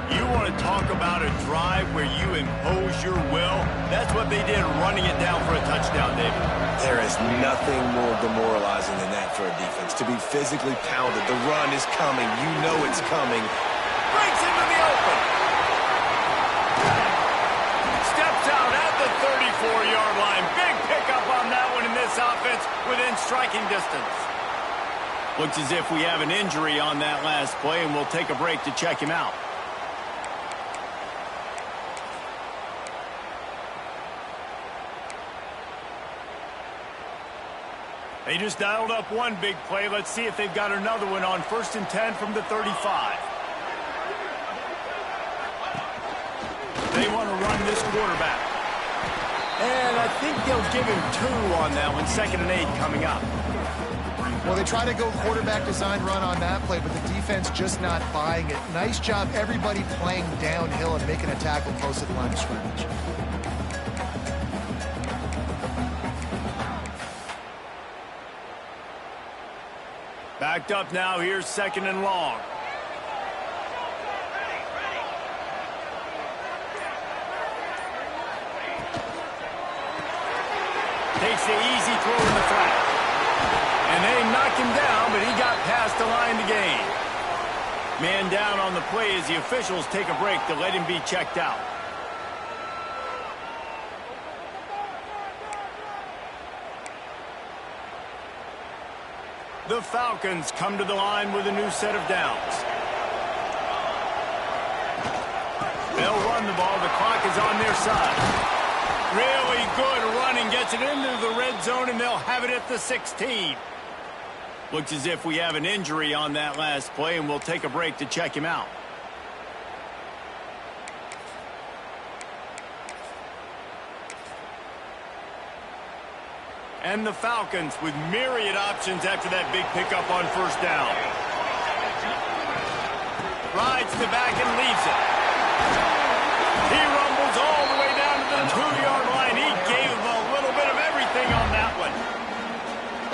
You want to talk about a drive where you impose your will? That's what they did, running it down for a touchdown, David. There is nothing more demoralizing than that for a defense. To be physically pounded. The run is coming. You know it's coming. Breaks into the open. Steps out at the 34-yard line. Big pickup on that one in this offense within striking distance. Looks as if we have an injury on that last play, and we'll take a break to check him out. They just dialed up one big play. Let's see if they've got another one on 1st and 10 from the 35. They want to run this quarterback. And I think they'll give him 2 on that one. 2nd and 8 coming up. Well, they try to go quarterback design run on that play, but the defense just not buying it. Nice job, everybody playing downhill and making a tackle close to the line of scrimmage. Backed up now. Here's 2nd and long. Takes the easy throw in the flat. And they knock him down, but he got past the line to gain. Man down on the play as the officials take a break to let him be checked out. The Falcons come to the line with a new set of downs. They'll run the ball. The clock is on their side. Really good running. Gets it into the red zone, and they'll have it at the 16. Looks as if we have an injury on that last play, and we'll take a break to check him out. And the Falcons with myriad options after that big pickup on 1st down. Rides to back and leaves it. He rumbles all the way down to the 2-yard line. He gave him a little bit of everything on that one.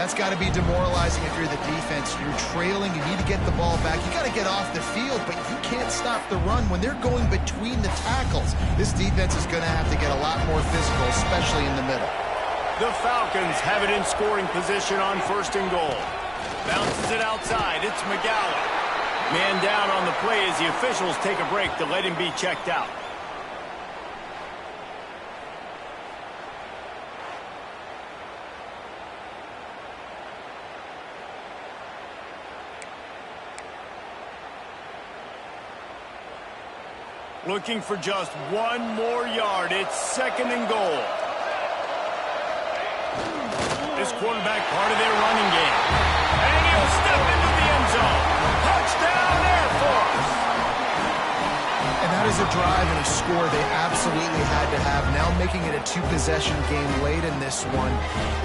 That's got to be demoralizing if you're the defense. You're trailing. You need to get the ball back. You got to get off the field, but you can't stop the run when they're going between the tackles. This defense is going to have to get a lot more physical, especially in the middle. The Falcons have it in scoring position on 1st and goal. Bounces it outside. It's McGowan. Man down on the play as the officials take a break to let him be checked out. Looking for just 1 more yard. It's 2nd and goal. This quarterback part of their running game. And he'll step into the end zone. Touchdown, Air Force! And that is a drive and a score they absolutely had to have. Now making it a 2-possession game late in this one.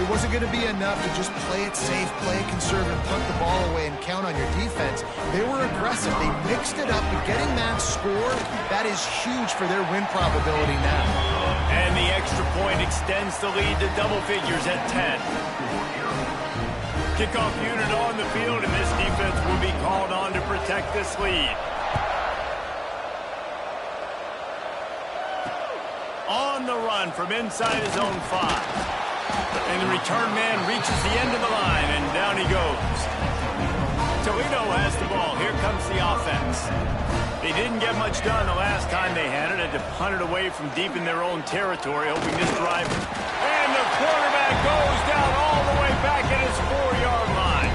It wasn't going to be enough to just play it safe, play it conservative, punt the ball away, and count on your defense. They were aggressive. They mixed it up, but getting that score, that is huge for their win probability now. And the extra point extends the lead to double figures at 10. Kickoff unit on the field, and this defense will be called on to protect this lead. On the run from inside his own 5. And the return man reaches the end of the line, and down he goes. Toledo has the ball. Here comes the offense. They didn't get much done the last time they had it. Had to punt it away from deep in their own territory, hoping this drive. And the quarterback goes down all the way back at his 4-yard line.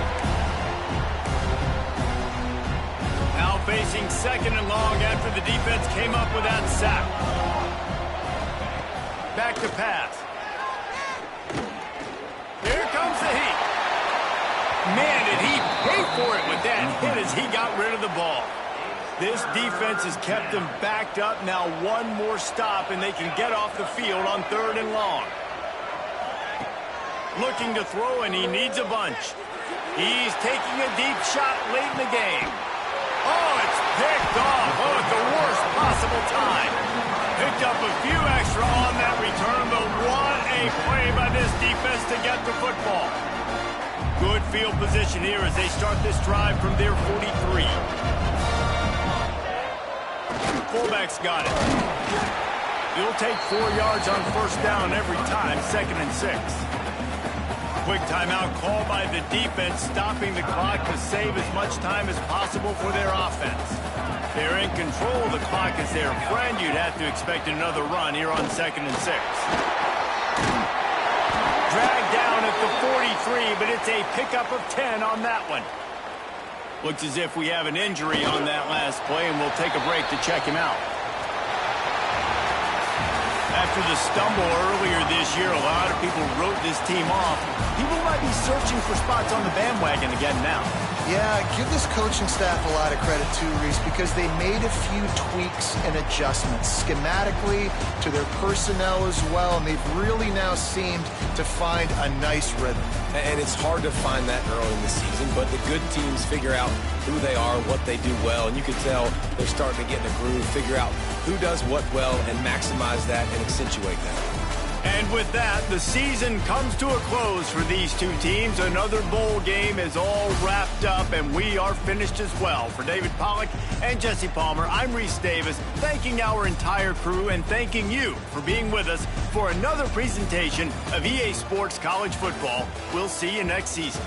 Now facing 2nd and long after the defense came up with that sack. Back to pass. Here comes the heat. Man, did he pay for it with that hit as he got rid of the ball. This defense has kept them backed up. Now 1 more stop, and they can get off the field on 3rd and long. Looking to throw, and he needs a bunch. He's taking a deep shot late in the game. Oh, it's picked off. Oh, at the worst possible time. Picked up a few extra on that return, but what a play by this defense to get the football. Good field position here as they start this drive from their 43. Fullback's got it. He'll take 4 yards on 1st down every time, 2nd and 6. Quick timeout call by the defense, stopping the clock to save as much time as possible for their offense. They're in control of the clock as their friend. You'd have to expect another run here on 2nd and 6. Dragged down at the 43, but it's a pickup of 10 on that one. Looks as if we have an injury on that last play, and we'll take a break to check him out. After the stumble earlier this year, a lot of people wrote this team off. People might be searching for spots on the bandwagon again now. Yeah, give this coaching staff a lot of credit too, Reese, because they made a few tweaks and adjustments schematically to their personnel as well, and they've really now seemed to find a nice rhythm. And it's hard to find that early in the season, but the good teams figure out who they are, what they do well, and you can tell they're starting to get in a groove, figure out who does what well, and maximize that and accentuate that. And with that, the season comes to a close for these two teams. Another bowl game is all wrapped up, and we are finished as well. For David Pollack and Jesse Palmer, I'm Reese Davis, thanking our entire crew and thanking you for being with us for another presentation of EA Sports College Football. We'll see you next season.